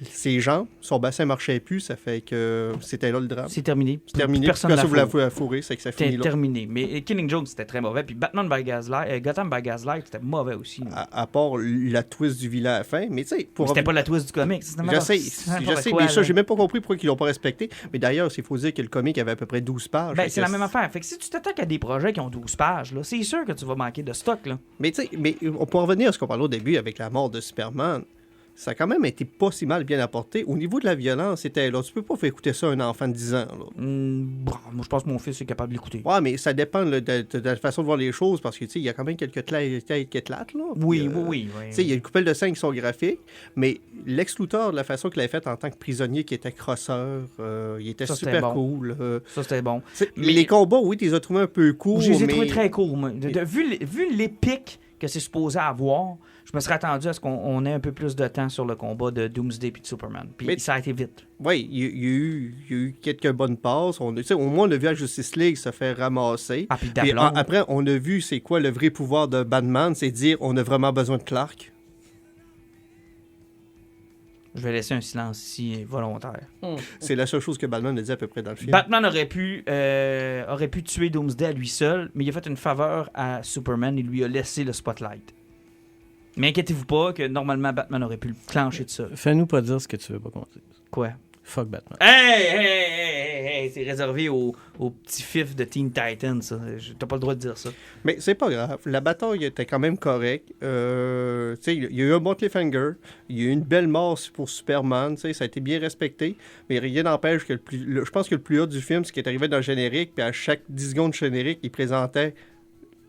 ses jambes, son bassin marchait plus, ça fait que c'était là le drame. C'est terminé. C'est terminé. Personne ne voulait la fourrer, c'est que ça finit là. C'était terminé. Mais Killing Joke, c'était très mauvais. Puis Batman by Gaslight, Gotham by Gaslight, c'était mauvais aussi. À part la twist du vilain à la fin, mais tu sais... C'était pas la twist du comic. Je sais, mais ça, j'ai même pas compris pourquoi ils l'ont pas respecté. Mais d'ailleurs, il faut dire que le comic avait à peu près 12 pages. Ben, c'est la même affaire. Fait que si tu t'attaques à des projets qui ont 12 pages, là, c'est sûr que tu vas manquer de stock. Là. Mais tu sais, on peut revenir à ce qu'on parlait au début avec la mort de Superman. Ça a quand même été pas si mal bien apporté. Au niveau de la violence, c'était là. Tu peux pas faire écouter ça à un enfant de 10 ans. Là. Moi, je pense que mon fils est capable d'écouter. Ouais, mais ça dépend de la façon de voir les choses parce que, tu sais, il y a quand même quelques têtes qui éclatent, là. Oui. Tu sais, il y a une couple de scènes qui sont graphiques, mais Lex Luthor, de la façon qu'il avait fait en tant que prisonnier qui était crosseur, il était ça, super cool. Ça, c'était bon. Mais les combats, oui, tu les as trouvés un peu courts. Je les ai trouvés très courts, moi. Vu l'épique que c'est supposé avoir, je me serais attendu à ce qu'on ait un peu plus de temps sur le combat de Doomsday et de Superman. Puis ça a été vite. Oui, il y a eu quelques bonnes passes. Au moins, on a vu la Justice League se faire ramasser. Ah, puis Puis d'aplomb. après, on a vu c'est quoi le vrai pouvoir de Batman, c'est dire on a vraiment besoin de Clark. Je vais laisser un silence ici volontaire. C'est la seule chose que Batman a dit à peu près dans le film. Batman aurait pu tuer Doomsday à lui seul, mais il a fait une faveur à Superman. Il lui a laissé le spotlight. Mais inquiétez-vous pas que normalement Batman aurait pu le clencher de ça. Fais-nous pas dire ce que tu veux pas qu'on dise. Quoi? Fuck Batman. Hey! C'est réservé aux petits fifs de Teen Titans, ça. T'as pas le droit de dire ça. Mais c'est pas grave. La bataille était quand même correcte. Il y a eu un bon cliffhanger. Il y a eu une belle mort pour Superman. Ça a été bien respecté. Mais rien n'empêche que je pense que le plus haut du film, c'est qu'il est arrivé dans le générique. Puis à chaque 10 secondes de générique, il présentait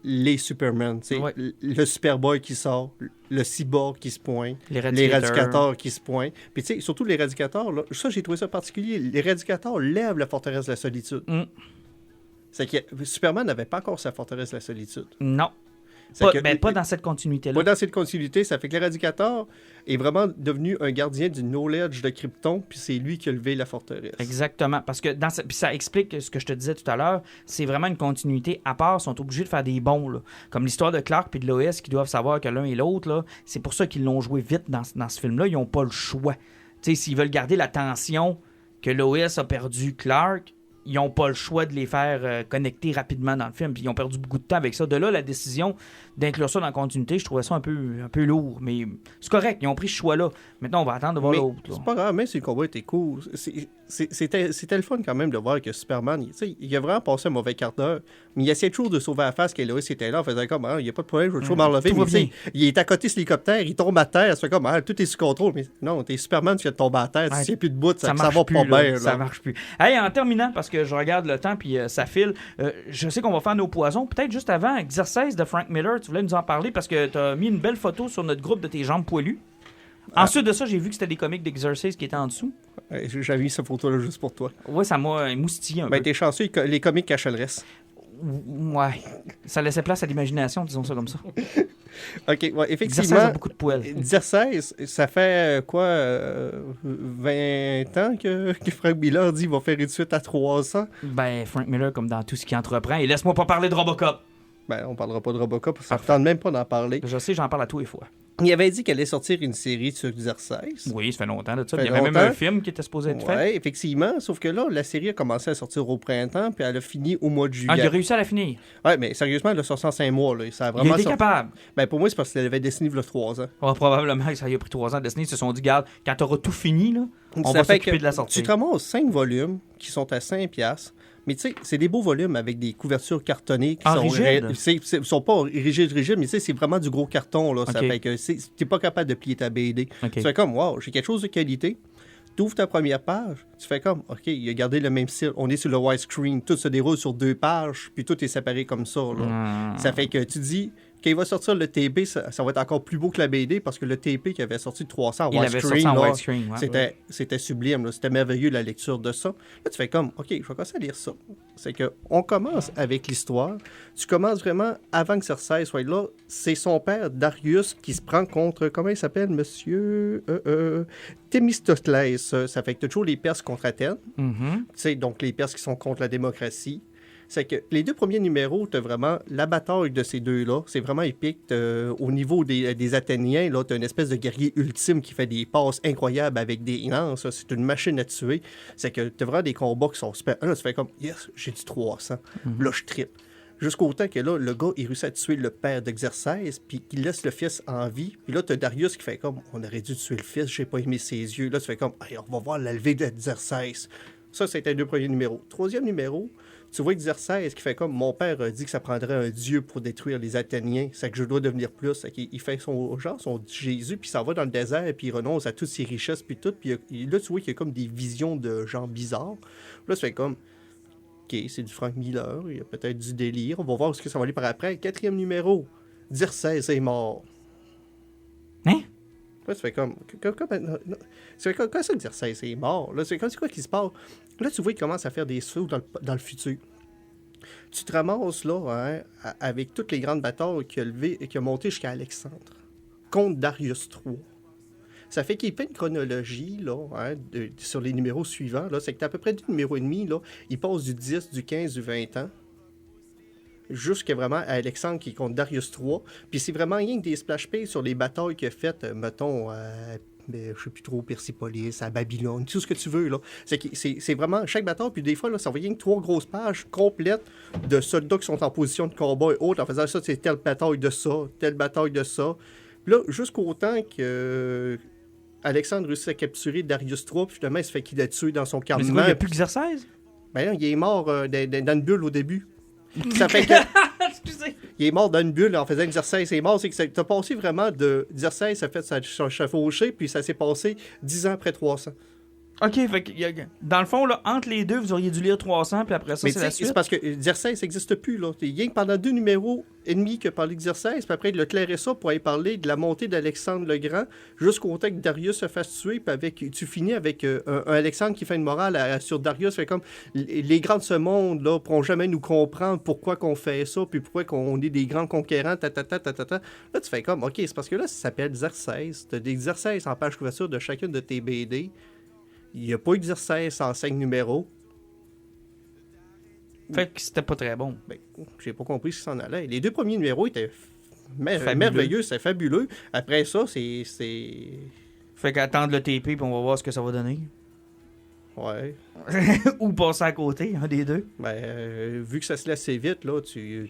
les Superman. Ouais. Le Superboy qui sort, le Cyborg qui se pointe, Les l'Éradicateur qui se pointe. Puis tu sais, surtout l'Éradicateur, là, ça j'ai trouvé ça particulier. L'Éradicateur lève la forteresse de la solitude. C'est que Superman n'avait pas encore sa forteresse de la solitude. Non. C'est Pas dans cette continuité-là. Pas dans cette continuité, ça fait que l'Éradicateur est vraiment devenu un gardien du knowledge de Krypton, puis c'est lui qui a levé la forteresse. Exactement. Parce que puis ça explique ce que je te disais tout à l'heure. C'est vraiment une continuité à part. Ils sont obligés de faire des bons. Là. Comme l'histoire de Clark et de Lois qui doivent savoir que l'un et l'autre, là, c'est pour ça qu'ils l'ont joué vite dans ce film-là. Ils n'ont pas le choix. T'sais, s'ils veulent garder la tension que Lois a perdu Clark, ils n'ont pas le choix de les faire connecter rapidement dans le film. Puis ils ont perdu beaucoup de temps avec ça. De là, la décision d'inclure ça dans la continuité, je trouvais ça un peu lourd. Mais c'est correct, ils ont pris ce choix-là. Maintenant, on va attendre de voir l'autre. C'est pas grave, même si le combat était cool. C'était le fun quand même de voir que Superman, il a vraiment passé un mauvais quart d'heure. Mais il essayait toujours de sauver la face qu'Eloïs était là. On faisait comme, il n'y a pas de problème, je veux toujours m'enlever. Il est à côté de l'hélicoptère, il tombe à terre. Ça fait comme, tout est sous contrôle. Mais non, t'es Superman, tu viens de tomber à terre. Si il n'y a plus de bout, ça va pas bien. Ça marche plus. Hey, en terminant, parce que je regarde le temps puis ça file, je sais qu'on va faire nos poisons. Peut-être juste avant, Exercice de Frank Miller, tu voulais nous en parler parce que tu as mis une belle photo sur notre groupe de tes jambes poilues. Ensuite de ça, j'ai vu que c'était des comics d'Exercice qui étaient en dessous. J'avais mis cette photo-là juste pour toi. Ouais, ça m'a moustillé un peu. T'es chanceux, les comics cachaient le reste. Ouais. Ça laissait place à l'imagination, disons ça comme ça. OK, ouais, effectivement. Exercice a beaucoup de poils. Exercice, ça fait 20 ans que Frank Miller dit qu'il va faire une suite à 300. Ben, Frank Miller, comme dans tout ce qu'il entreprend. Et laisse-moi pas parler de Robocop. Ben, on parlera pas de Robocop, ça ne tente même pas d'en parler. Je sais, j'en parle à tous les fois. Il avait dit qu'elle allait sortir une série sur Exercice. Oui, ça fait longtemps de ça. Il y avait même un film qui était supposé être fait. Oui, effectivement. Sauf que là, la série a commencé à sortir au printemps, puis elle a fini au mois de juillet. Ah, il a réussi à la finir. Oui, mais sérieusement, elle a sorti en 5 mois. Là. Ça a vraiment il était capable. Ben, pour moi, c'est parce qu'elle avait dessiné il y a 3 ans. Oh, probablement que ça y a pris 3 ans à dessiner. Ils se sont dit, garde, quand tu auras tout fini, là, on ça va fait s'occuper de la sortie. Tu te ramasses 5 volumes qui sont à 5$. Mais tu sais, c'est des beaux volumes avec des couvertures cartonnées qui sont pas rigides, mais tu sais, c'est vraiment du gros carton. Là. Ça fait que t'es pas capable de plier ta BD. Tu fais comme, wow, j'ai quelque chose de qualité. Tu ouvres ta première page, tu fais comme, OK, il a gardé le même style. On est sur le widescreen, tout se déroule sur 2 pages, puis tout est séparé comme ça. Là. Ça fait que tu dis, quand il va sortir le TP, ça va être encore plus beau que la BD, parce que le TP qui avait sorti de 300 en widescreen, c'était sublime. Là. C'était merveilleux, la lecture de ça. Là, tu fais comme, OK, je vais commencer à lire ça. C'est qu'on commence avec l'histoire. Tu commences vraiment avant que Cersei soit là. C'est son père, Darius, qui se prend contre, comment il s'appelle, monsieur Thémistoclès. Ça fait que tu as toujours les Perses contre Athènes. Tu sais, donc les Perses qui sont contre la démocratie. C'est que les 2 premiers numéros, tu as vraiment la bataille de ces deux-là. C'est vraiment épique. Au niveau des Athéniens, tu as une espèce de guerrier ultime qui fait des passes incroyables avec des lances. C'est une machine à tuer. C'est que tu as vraiment des combats qui sont super. Là, tu fais comme, yes, j'ai du 300. Là, je trippe. Jusqu'au temps que là, le gars, il réussit à tuer le père d'Exercice, puis qu'il laisse le fils en vie. Puis là, tu as Darius qui fait comme, on aurait dû tuer le fils, j'ai pas aimé ses yeux. Là, tu fais comme, hey, on va voir la levée d'Exercice. Ça, c'était les 2 premiers numéros. 3e numéro, tu vois Exercice qui fait comme, mon père a dit que ça prendrait un dieu pour détruire les Athéniens, c'est que je dois devenir plus. C'est qu'il fait son Jésus, puis il s'en va dans le désert, puis il renonce à toutes ses richesses, puis tout. Puis là, tu vois qu'il y a comme des visions de gens bizarres. Là, tu fais comme, OK, c'est du Frank Miller, il y a peut-être du délire, on va voir ce que ça va aller par après. 4e numéro, Xerxès est mort. Hein? Là, tu fais comme... Quand ça, Xerxès est mort? Là, c'est quoi qui se passe? Là, tu vois qu'il commence à faire des sauts dans le futur. Tu te ramasses là, avec toutes les grandes batailles qui a monté jusqu'à Alexandre, contre Darius III. Ça fait qu'il fait une chronologie là, sur les numéros suivants. Là, c'est que tu as à peu près 2 numéros et demi. Là, il passe du 10, du 15, du 20 ans, jusqu'à vraiment à Alexandre qui est contre Darius III. Puis c'est vraiment rien que des splash pages sur les batailles qu'il a faites, mettons, je sais plus trop, Persépolis, à Babylone, tout ce que tu veux. Là. C'est vraiment chaque bataille, puis des fois, là, ça va rien que 3 grosses pages complètes de soldats qui sont en position de combat et autres, en faisant ça, c'est telle bataille de ça, telle bataille de ça. Puis là, jusqu'au temps que Alexandre réussit à capturer Darius III, puis finalement, il se fait qu'il a tué dans son Mais campement. c'est quoi, il n'y a plus qu'exercice? Ben non, il est mort dans une bulle au début. Ça fait que... Excusez. Il est mort dans une bulle en faisant exercice. Il est mort, c'est que t'as passé vraiment d'exercice, ça fait ça chevauché, puis ça s'est passé 10 ans après 300. OK, fait que, dans le fond, là, entre les deux, vous auriez dû lire 300, puis après ça, Mais c'est la suite. c'est parce que l'exercice n'existe plus. Là. Il y a pendant 2 numéros et demi que par l'exercice, puis après, il a clairé ça pour aller parler de la montée d'Alexandre le Grand jusqu'au temps que Darius se fasse tuer, puis tu finis avec un Alexandre qui fait une morale sur Darius. Fait comme les grands de ce monde ne pourront jamais nous comprendre pourquoi qu'on fait ça, puis pourquoi qu'on est des grands conquérants, Là, tu fais comme, OK, c'est parce que là, ça s'appelle exercice. Tu as des exercices en page couverture de chacune de tes BD. Il n'y a pas d'exercice en 5 numéros. Fait que c'était pas très bon. Ben, j'ai pas compris ce qui s'en allait. Les 2 premiers numéros étaient Fabuleux. merveilleux, c'est fabuleux. Après ça, c'est... Fait qu'attendre le TP, puis on va voir ce que ça va donner. Ouais. Ou passer à côté, un des deux. Ben, vu que ça se laisse assez vite, là, tu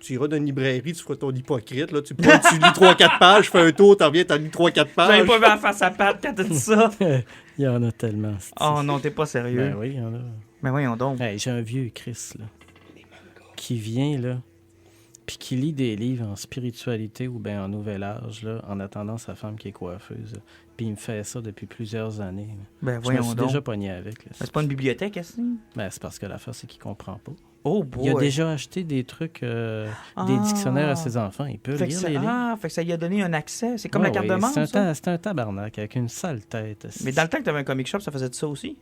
iras dans une librairie, tu feras ton hypocrite, là, tu lis 3-4 pages, fais un tour, t'en reviens, t'en lis 3-4 pages. J'avais pas vu en face à patte quand t'as dit ça. Il y en a tellement. Oh non, t'es pas sérieux. Ben oui, il y en a. Mais voyons donc. Hey, j'ai un vieux Chris, là, qui vient, là, puis qui lit des livres en spiritualité ou bien en nouvel âge, là, en attendant sa femme qui est coiffeuse. Là. Puis il me fait ça depuis plusieurs années. Là. Ben Je me voyons suis donc. déjà pogné avec. Là. Mais c'est pas une bibliothèque, est-ce que Ben, c'est parce que l'affaire, c'est qu'il comprend pas. Oh boy. Il a déjà acheté des trucs, des dictionnaires à ses enfants. Il peut Fait que lire ça, les livres. fait que ça lui a donné un accès. C'est comme Ouais, la carte ouais, de membre, ça? C'est un tabarnak avec une sale tête. Mais dans le temps que t'avais un comic shop, ça faisait de ça aussi?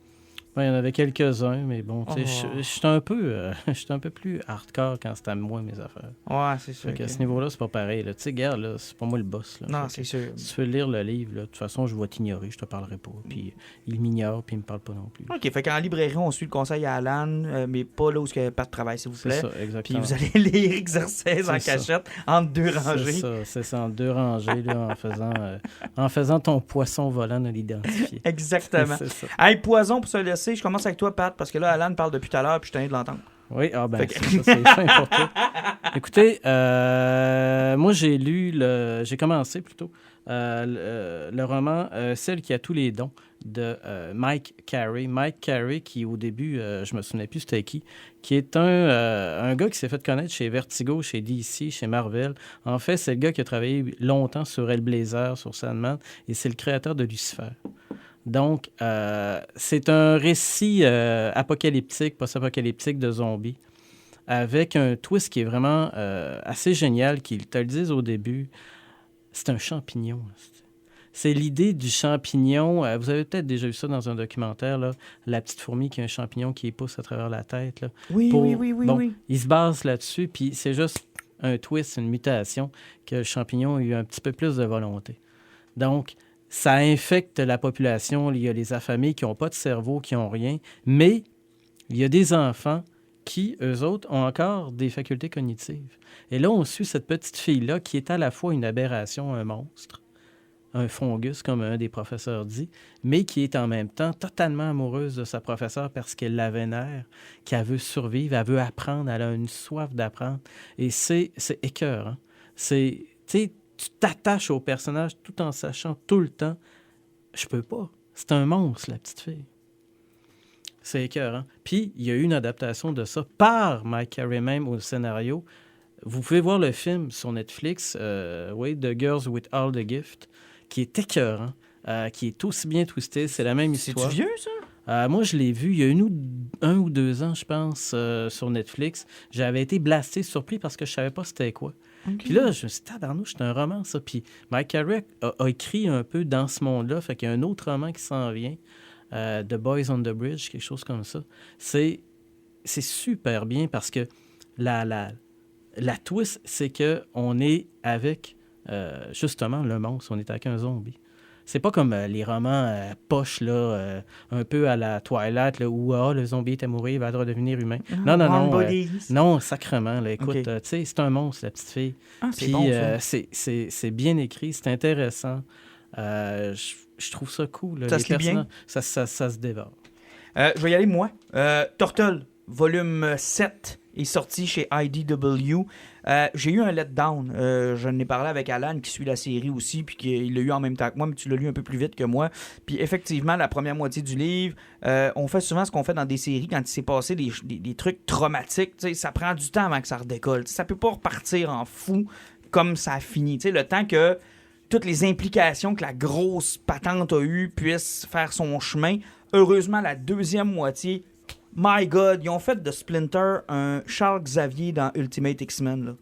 Ouais, il y en avait quelques-uns, mais bon, tu sais, Oh. je suis un peu plus hardcore quand c'est à moi, mes affaires. Ouais, c'est sûr. Fait qu'à ce niveau-là, c'est pas pareil. Là. Tu sais, gars, là, c'est pas moi le boss. Là. Non, Fait c'est que sûr. si tu veux lire le livre, là, de toute façon, je vais t'ignorer, je te parlerai pas. Puis il m'ignore, puis il me parle pas non plus. OK, fait qu'en librairie, on suit le conseil à Alan, mais pas là où il n'y a pas de travail, s'il vous C'est plaît. ça, Puis exactement. vous allez lire exercice en C'est ça. cachette entre 2 rangées. C'est ça, en 2 rangées, là, en faisant ton poisson volant de l'identifier. Exactement. C'est ça. Hey, poison pour se laisser. Je commence avec toi, Pat, parce que là, Alan parle depuis tout à l'heure, puis je tenais de l'entendre. Oui, ah ben, Fait que- c'est fin pour toi. Écoutez, moi, j'ai commencé plutôt le roman Celle qui a tous les dons de Mike Carey. Mike Carey, qui au début, je me souvenais plus c'était qui est un gars qui s'est fait connaître chez Vertigo, chez DC, chez Marvel. En fait, c'est le gars qui a travaillé longtemps sur Hellblazer, sur Sandman, et c'est le créateur de Lucifer. Donc, c'est un récit apocalyptique, post-apocalyptique de zombies, avec un twist qui est vraiment assez génial, qu'ils te le disent au début. C'est un champignon. C'est l'idée du champignon. Vous avez peut-être déjà vu ça dans un documentaire, là, la petite fourmi qui a un champignon qui pousse à travers la tête. Là. Oui, Bon, oui. il se base là-dessus, puis c'est juste un twist, une mutation, que le champignon a eu un petit peu plus de volonté. Donc, ça infecte la population. Il y a les affamés qui n'ont pas de cerveau, qui n'ont rien. Mais il y a des enfants qui, eux autres, ont encore des facultés cognitives. Et là, on suit cette petite fille-là qui est à la fois une aberration, un monstre, un fungus, comme un des professeurs dit, mais qui est en même temps totalement amoureuse de sa professeure parce qu'elle la vénère, qu'elle veut survivre, elle veut apprendre, elle a une soif d'apprendre. Et c'est écœurant. Tu sais, tu t'attaches au personnage tout en sachant tout le temps, je peux pas. C'est un monstre, la petite fille. C'est écœurant. Puis, il y a eu une adaptation de ça par Mike Carey même au scénario. Vous pouvez voir le film sur Netflix, The Girls with All the Gift, qui est écœurant, qui est aussi bien twisté. C'est la même histoire. C'est-tu vieux, ça? Moi, je l'ai vu il y a 1 ou 2 ans, je pense, sur Netflix. J'avais été blasté, surpris, parce que je savais pas c'était quoi. Okay. Puis là, je me suis dit, tabarnouche, c'est un roman, ça. Puis Mike Carey a écrit un peu dans ce monde-là. Fait qu'il y a un autre roman qui s'en vient, The Boys on the Bridge, quelque chose comme ça. C'est super bien parce que la twist, c'est qu'on est avec, justement, le monstre. On est avec un zombie. C'est pas comme les romans poches, là, un peu à la Twilight, là, où le zombie est amoureux, il va redevenir humain. Non, sacrément. Là, écoute, tu sais, c'est un monstre, la petite fille. C'est Puis bon, ça. c'est bien écrit, c'est intéressant. Je trouve ça cool. Là. Ça se lit bien? Ça se dévore. Je vais y aller, moi. Turtle, volume 7, est sorti chez IDW. J'ai eu un letdown. Je n'ai parlé avec Alan, qui suit la série aussi, puis qu'il l'a eu en même temps que moi, mais tu l'as lu un peu plus vite que moi. Puis effectivement, la première moitié du livre, on fait souvent ce qu'on fait dans des séries quand il s'est passé des trucs traumatiques. T'sais, ça prend du temps avant que ça redécolle. T'sais, ça peut pas repartir en fou comme ça a fini. T'sais, le temps que toutes les implications que la grosse patente a eues puissent faire son chemin. Heureusement, la deuxième moitié, my God, ils ont fait de Splinter un Charles Xavier dans Ultimate X-Men. Là.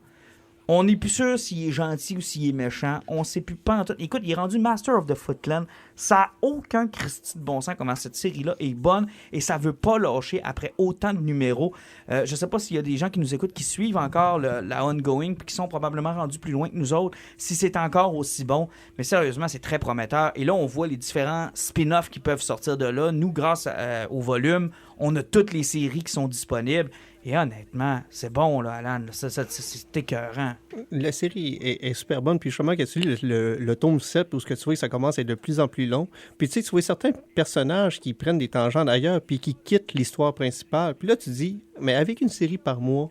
On n'est plus sûr s'il est gentil ou s'il est méchant. On sait plus pas en tout. Écoute, il est rendu Master of the Foot Clan. Ça n'a aucun Christy de bon sens comment cette série-là est bonne et ça veut pas lâcher après autant de numéros. Je sais pas s'il y a des gens qui nous écoutent qui suivent encore la ongoing puis qui sont probablement rendus plus loin que nous autres, si c'est encore aussi bon. Mais sérieusement, c'est très prometteur. Et là, on voit les différents spin-offs qui peuvent sortir de là. Nous, grâce au volume, on a toutes les séries qui sont disponibles. Et honnêtement, c'est bon, là, Alan. C'est écœurant. La série est super bonne. Puis justement, quand tu lis le tome 7, où ce que tu vois, ça commence à être de plus en plus long. Puis tu sais, tu vois certains personnages qui prennent des tangents d'ailleurs, puis qui quittent l'histoire principale. Puis là, tu dis, mais avec une série par mois,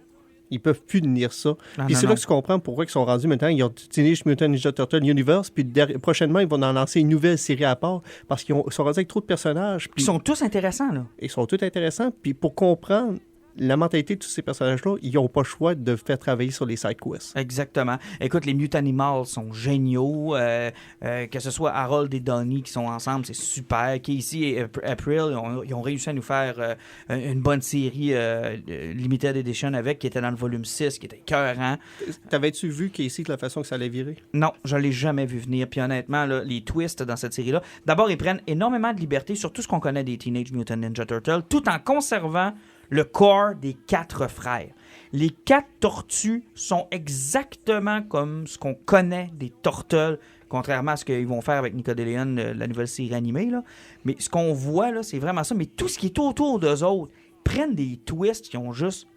ils peuvent plus tenir ça. Puis c'est là que tu comprends pourquoi ils sont rendus maintenant. Ils ont Teenage Mutant Ninja Turtle Universe, puis prochainement, ils vont en lancer une nouvelle série à part, parce qu'ils sont rendus avec trop de personnages. Puis ils sont tous intéressants, là. Ils sont tous intéressants. Puis pour comprendre la mentalité de tous ces personnages-là, ils n'ont pas le choix de faire travailler sur les side quests. Exactement. Écoute, les Mutant Animals sont géniaux. Que ce soit Harold et Donnie qui sont ensemble, c'est super. Casey et April, ils ont réussi à nous faire une bonne série Limited Edition avec, qui était dans le volume 6, qui était écœurant. T'avais-tu vu Casey, de la façon que ça allait virer? Non, je ne l'ai jamais vu venir. Puis honnêtement, là, les twists dans cette série-là, d'abord, ils prennent énormément de liberté sur tout ce qu'on connaît des Teenage Mutant Ninja Turtles, tout en conservant le corps des 4 frères. Les 4 tortues sont exactement comme ce qu'on connaît des Turtles, contrairement à ce qu'ils vont faire avec Nickelodeon, la nouvelle série animée. Là. Mais ce qu'on voit, là, c'est vraiment ça. Mais tout ce qui est autour d'eux autres prennent des twists qui ont juste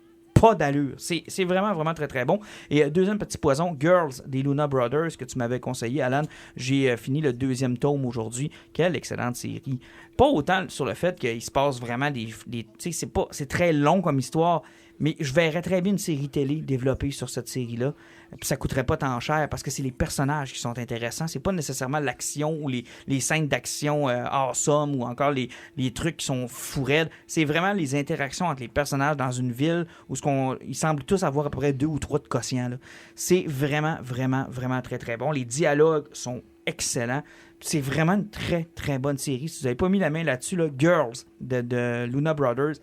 pas d'allure. C'est vraiment, vraiment très, très bon. Et deuxième petit poison, Girls des Luna Brothers, que tu m'avais conseillé, Alan. J'ai fini le 2e tome aujourd'hui. Quelle excellente série. Pas autant sur le fait qu'il se passe vraiment des tu sais, c'est très long comme histoire, mais je verrais très bien une série télé développée sur cette série-là. Puis ça coûterait pas tant cher parce que c'est les personnages qui sont intéressants. C'est pas nécessairement l'action ou les scènes d'action awesome ou encore les trucs qui sont fou raides. C'est vraiment les interactions entre les personnages dans une ville où ils semblent tous avoir à peu près 2 ou 3 de quotient. Là. C'est vraiment, vraiment, vraiment très, très bon. Les dialogues sont excellents. C'est vraiment une très, très bonne série. Si vous n'avez pas mis la main là-dessus, là, Girls de Luna Brothers,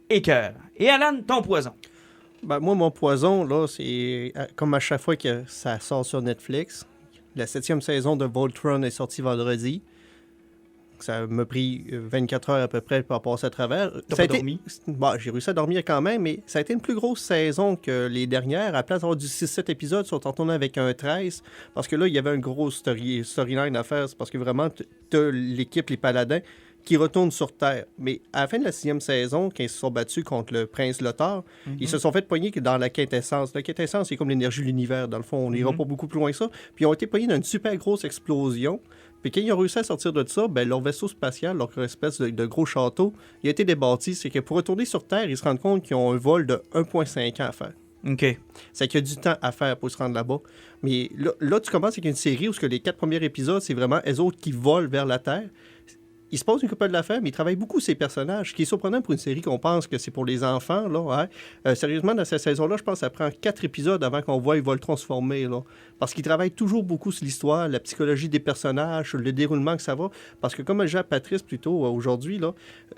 écœur. Et Alan, ton poison? Ben, moi, mon poison, là, c'est comme à chaque fois que ça sort sur Netflix. La 7e saison de Voltron est sortie vendredi. Ça m'a pris 24 heures à peu près pour passer à travers. T'as pas dormi? Bon, j'ai réussi à dormir quand même, mais ça a été une plus grosse saison que les dernières. À la place d'avoir du 6-7 épisodes, ils sont en tournant avec un 13. Parce que là, il y avait un gros storyline à faire. C'est parce que vraiment, t'as l'équipe, les paladins, qui retournent sur Terre. Mais à la fin de la 6e saison, quand ils se sont battus contre le prince Lothar, ils se sont fait pogner dans la quintessence. La quintessence, c'est comme l'énergie de l'univers, dans le fond. On n'ira pas beaucoup plus loin que ça. Puis ils ont été pognés dans une super grosse explosion. Puis quand ils ont réussi à sortir de ça, ben, leur vaisseau spatial, leur espèce de gros château, il a été débâti. C'est que pour retourner sur Terre, ils se rendent compte qu'ils ont un vol de 1,5 ans à faire. OK. C'est qu'il y a du temps à faire pour se rendre là-bas. Mais là tu commences avec une série où les 4 premiers épisodes, c'est vraiment eux autres qui volent vers la Terre. Il se pose une couple de l'affaire, mais il travaille beaucoup ces personnages, ce qui est surprenant pour une série qu'on pense que c'est pour les enfants. Là, hein. Sérieusement, dans cette saison-là, je pense que ça prend 4 épisodes avant qu'on voit Vol transformer. Là, parce qu'il travaille toujours beaucoup sur l'histoire, la psychologie des personnages, le déroulement que ça va. Parce que comme le dit Patrice plus tôt aujourd'hui, là,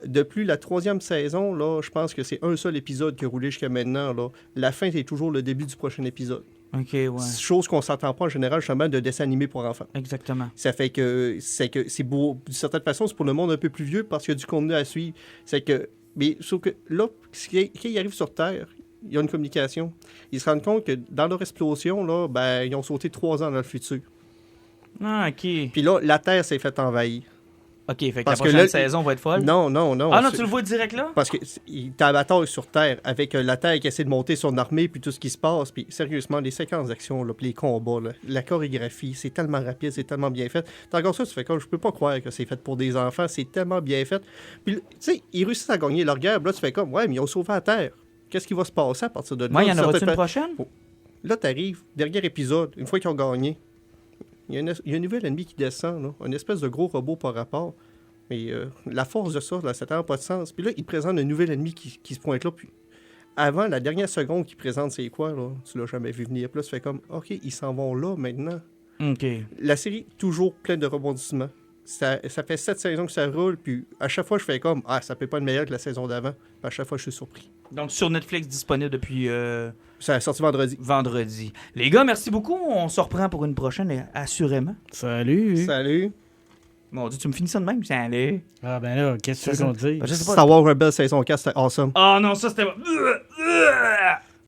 depuis la 3e saison, là, je pense que c'est un seul épisode qui a roulé jusqu'à maintenant. Là. La fin, c'est toujours le début du prochain épisode. OK, ouais. Chose qu'on s'entend pas en général, justement, de dessins animés pour enfants. Exactement. Ça fait que c'est beau. D'une certaine façon, c'est pour le monde un peu plus vieux parce qu'il y a du contenu à suivre. C'est que. Mais sauf que là, quand il arrive sur Terre, il y a une communication. Ils se rendent compte que dans leur explosion, là, ben, ils ont sauté 3 ans dans le futur. Ah, OK. Puis là, la Terre s'est faite envahir. OK, fait que Parce la que prochaine là, saison va être folle. Non. Ah non, tu le vois direct là? Parce que t'as la bataille sur Terre, avec la Terre qui essaie de monter son armée, puis tout ce qui se passe. Puis sérieusement, les séquences d'action, là, puis les combats, là, la chorégraphie, c'est tellement rapide, c'est tellement bien fait. T'as encore ça, tu fais comme, je peux pas croire que c'est fait pour des enfants, c'est tellement bien fait. Puis, tu sais, ils réussissent à gagner leur guerre, puis là, tu fais comme, ouais, mais ils ont sauvé la Terre. Qu'est-ce qui va se passer à partir de là? Moi, il y en aura-tu Certaines une fa- prochaine? Là, t'arrives, dernier épisode, une fois qu'ils ont gagné, il y a un nouvel ennemi qui descend, là, une espèce de gros robot par rapport. Mais la force de ça, là, ça n'a pas de sens. Puis là, il présente un nouvel ennemi qui se pointe là. Puis avant, la dernière seconde qu'il présente, c'est quoi, là? Tu l'as jamais vu venir. Puis là, tu fais comme, OK, ils s'en vont là maintenant. OK. La série, toujours pleine de rebondissements. Ça fait 7 saisons que ça roule, puis à chaque fois, je fais comme, ça peut pas être meilleur que la saison d'avant. Puis à chaque fois, je suis surpris. Donc, sur Netflix, disponible depuis Ça a sorti vendredi. vendredi. Les gars, merci beaucoup. On se reprend pour une prochaine, assurément. Salut! Salut! Mon Dieu, tu me finis ça de même? Salut. Ah ben là, qu'est-ce que tu veux qu'on te dise? Je sais pas. Star Wars Rebels saison 4, c'était awesome. Ah non, ça c'était...